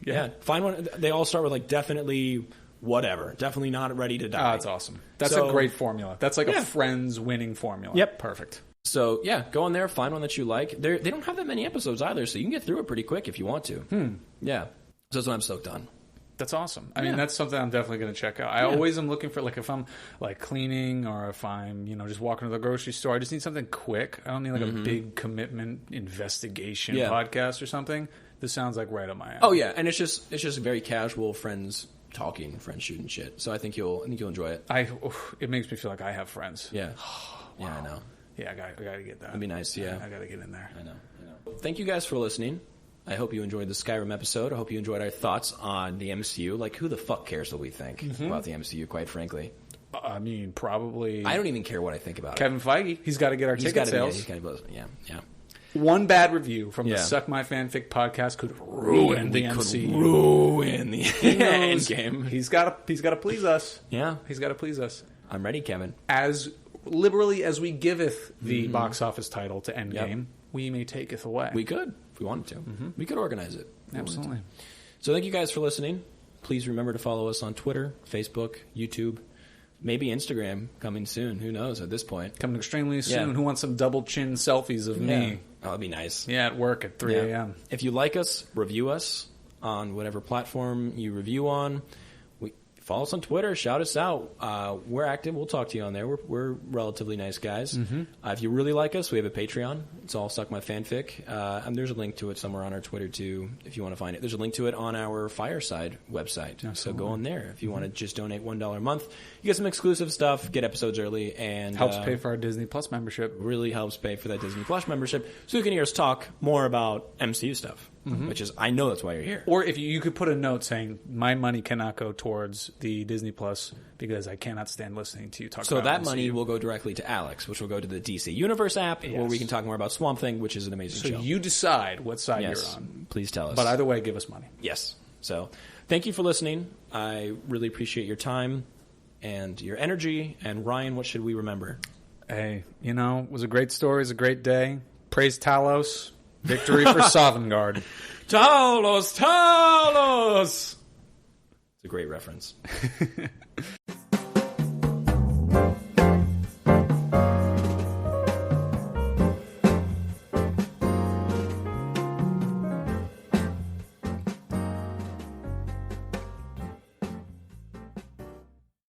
Yeah. Find one. They all start with like definitely whatever. Definitely not ready to die. Oh, that's awesome. That's a great formula. That's like a Friends winning formula. Yep. Perfect. So yeah, go on there, find one that you like. They don't have that many episodes either, so you can get through it pretty quick if you want to. Yeah. So that's what I'm stoked on. That's awesome. I mean, that's something I'm definitely going to check out. I always am looking for, like, if I'm, like, cleaning or if I'm, just walking to the grocery store, I just need something quick. I don't need, like, a big commitment investigation podcast or something. This sounds like right up my alley. Oh, yeah. And it's just very casual friends talking, friends shooting shit. So I think you'll enjoy it. It makes me feel like I have friends. Yeah. Wow. Yeah, I know. Yeah, I got to get that. That'd be nice, yeah. I got to get in there. I know. Thank you guys for listening. I hope you enjoyed the Skyrim episode. I hope you enjoyed our thoughts on the MCU. Like, who the fuck cares what we think about the MCU, quite frankly? I mean, probably... I don't even care what I think about Kevin Feige. He's got to get our ticket sales. Yeah. One bad review from the Suck My Fanfic podcast could ruin the MCU. Could ruin the endgame. He's got to please us. Yeah. He's got to please us. I'm ready, Kevin. As liberally as we giveth the box office title to Endgame, we may taketh away. We could. We wanted to. We could organize it. Absolutely. So thank you guys for listening. Please remember to follow us on Twitter, Facebook, YouTube, maybe Instagram coming soon. Who knows at this point? Coming extremely soon. Yeah. Who wants some double chin selfies of me? Oh, that'd be nice. Yeah, at work at 3 a.m. If you like us, review us on whatever platform you review on. follow us on Twitter. Shout us out. We're active. We'll talk to you on there. We're relatively nice guys. If you really like us, we have a Patreon. It's all Suck My Fanfic. And there's a link to it somewhere on our Twitter, too, if you want to find it. There's a link to it on our Fireside website. Absolutely. So go on there if you want to just donate $1 a month. You get some exclusive stuff, get episodes early, and helps pay for our Disney Plus membership. Really helps pay for that Disney Plus membership, so you can hear us talk more about MCU stuff, which is, I know that's why you're here. Or if you could put a note saying, my money cannot go towards the Disney Plus because I cannot stand listening to you talk about So that MCU. money will go directly to Alex, which will go to the DC Universe app, where we can talk more about Swamp Thing, which is an amazing show. So you decide what side you're on. Please tell us. But either way, give us money. Yes. So thank you for listening. I really appreciate your time and your energy. And Ryan, what should we remember? Hey, it was a great story. It was a great day. Praise Talos. Victory for Sovngarde. Talos! Talos! It's a great reference.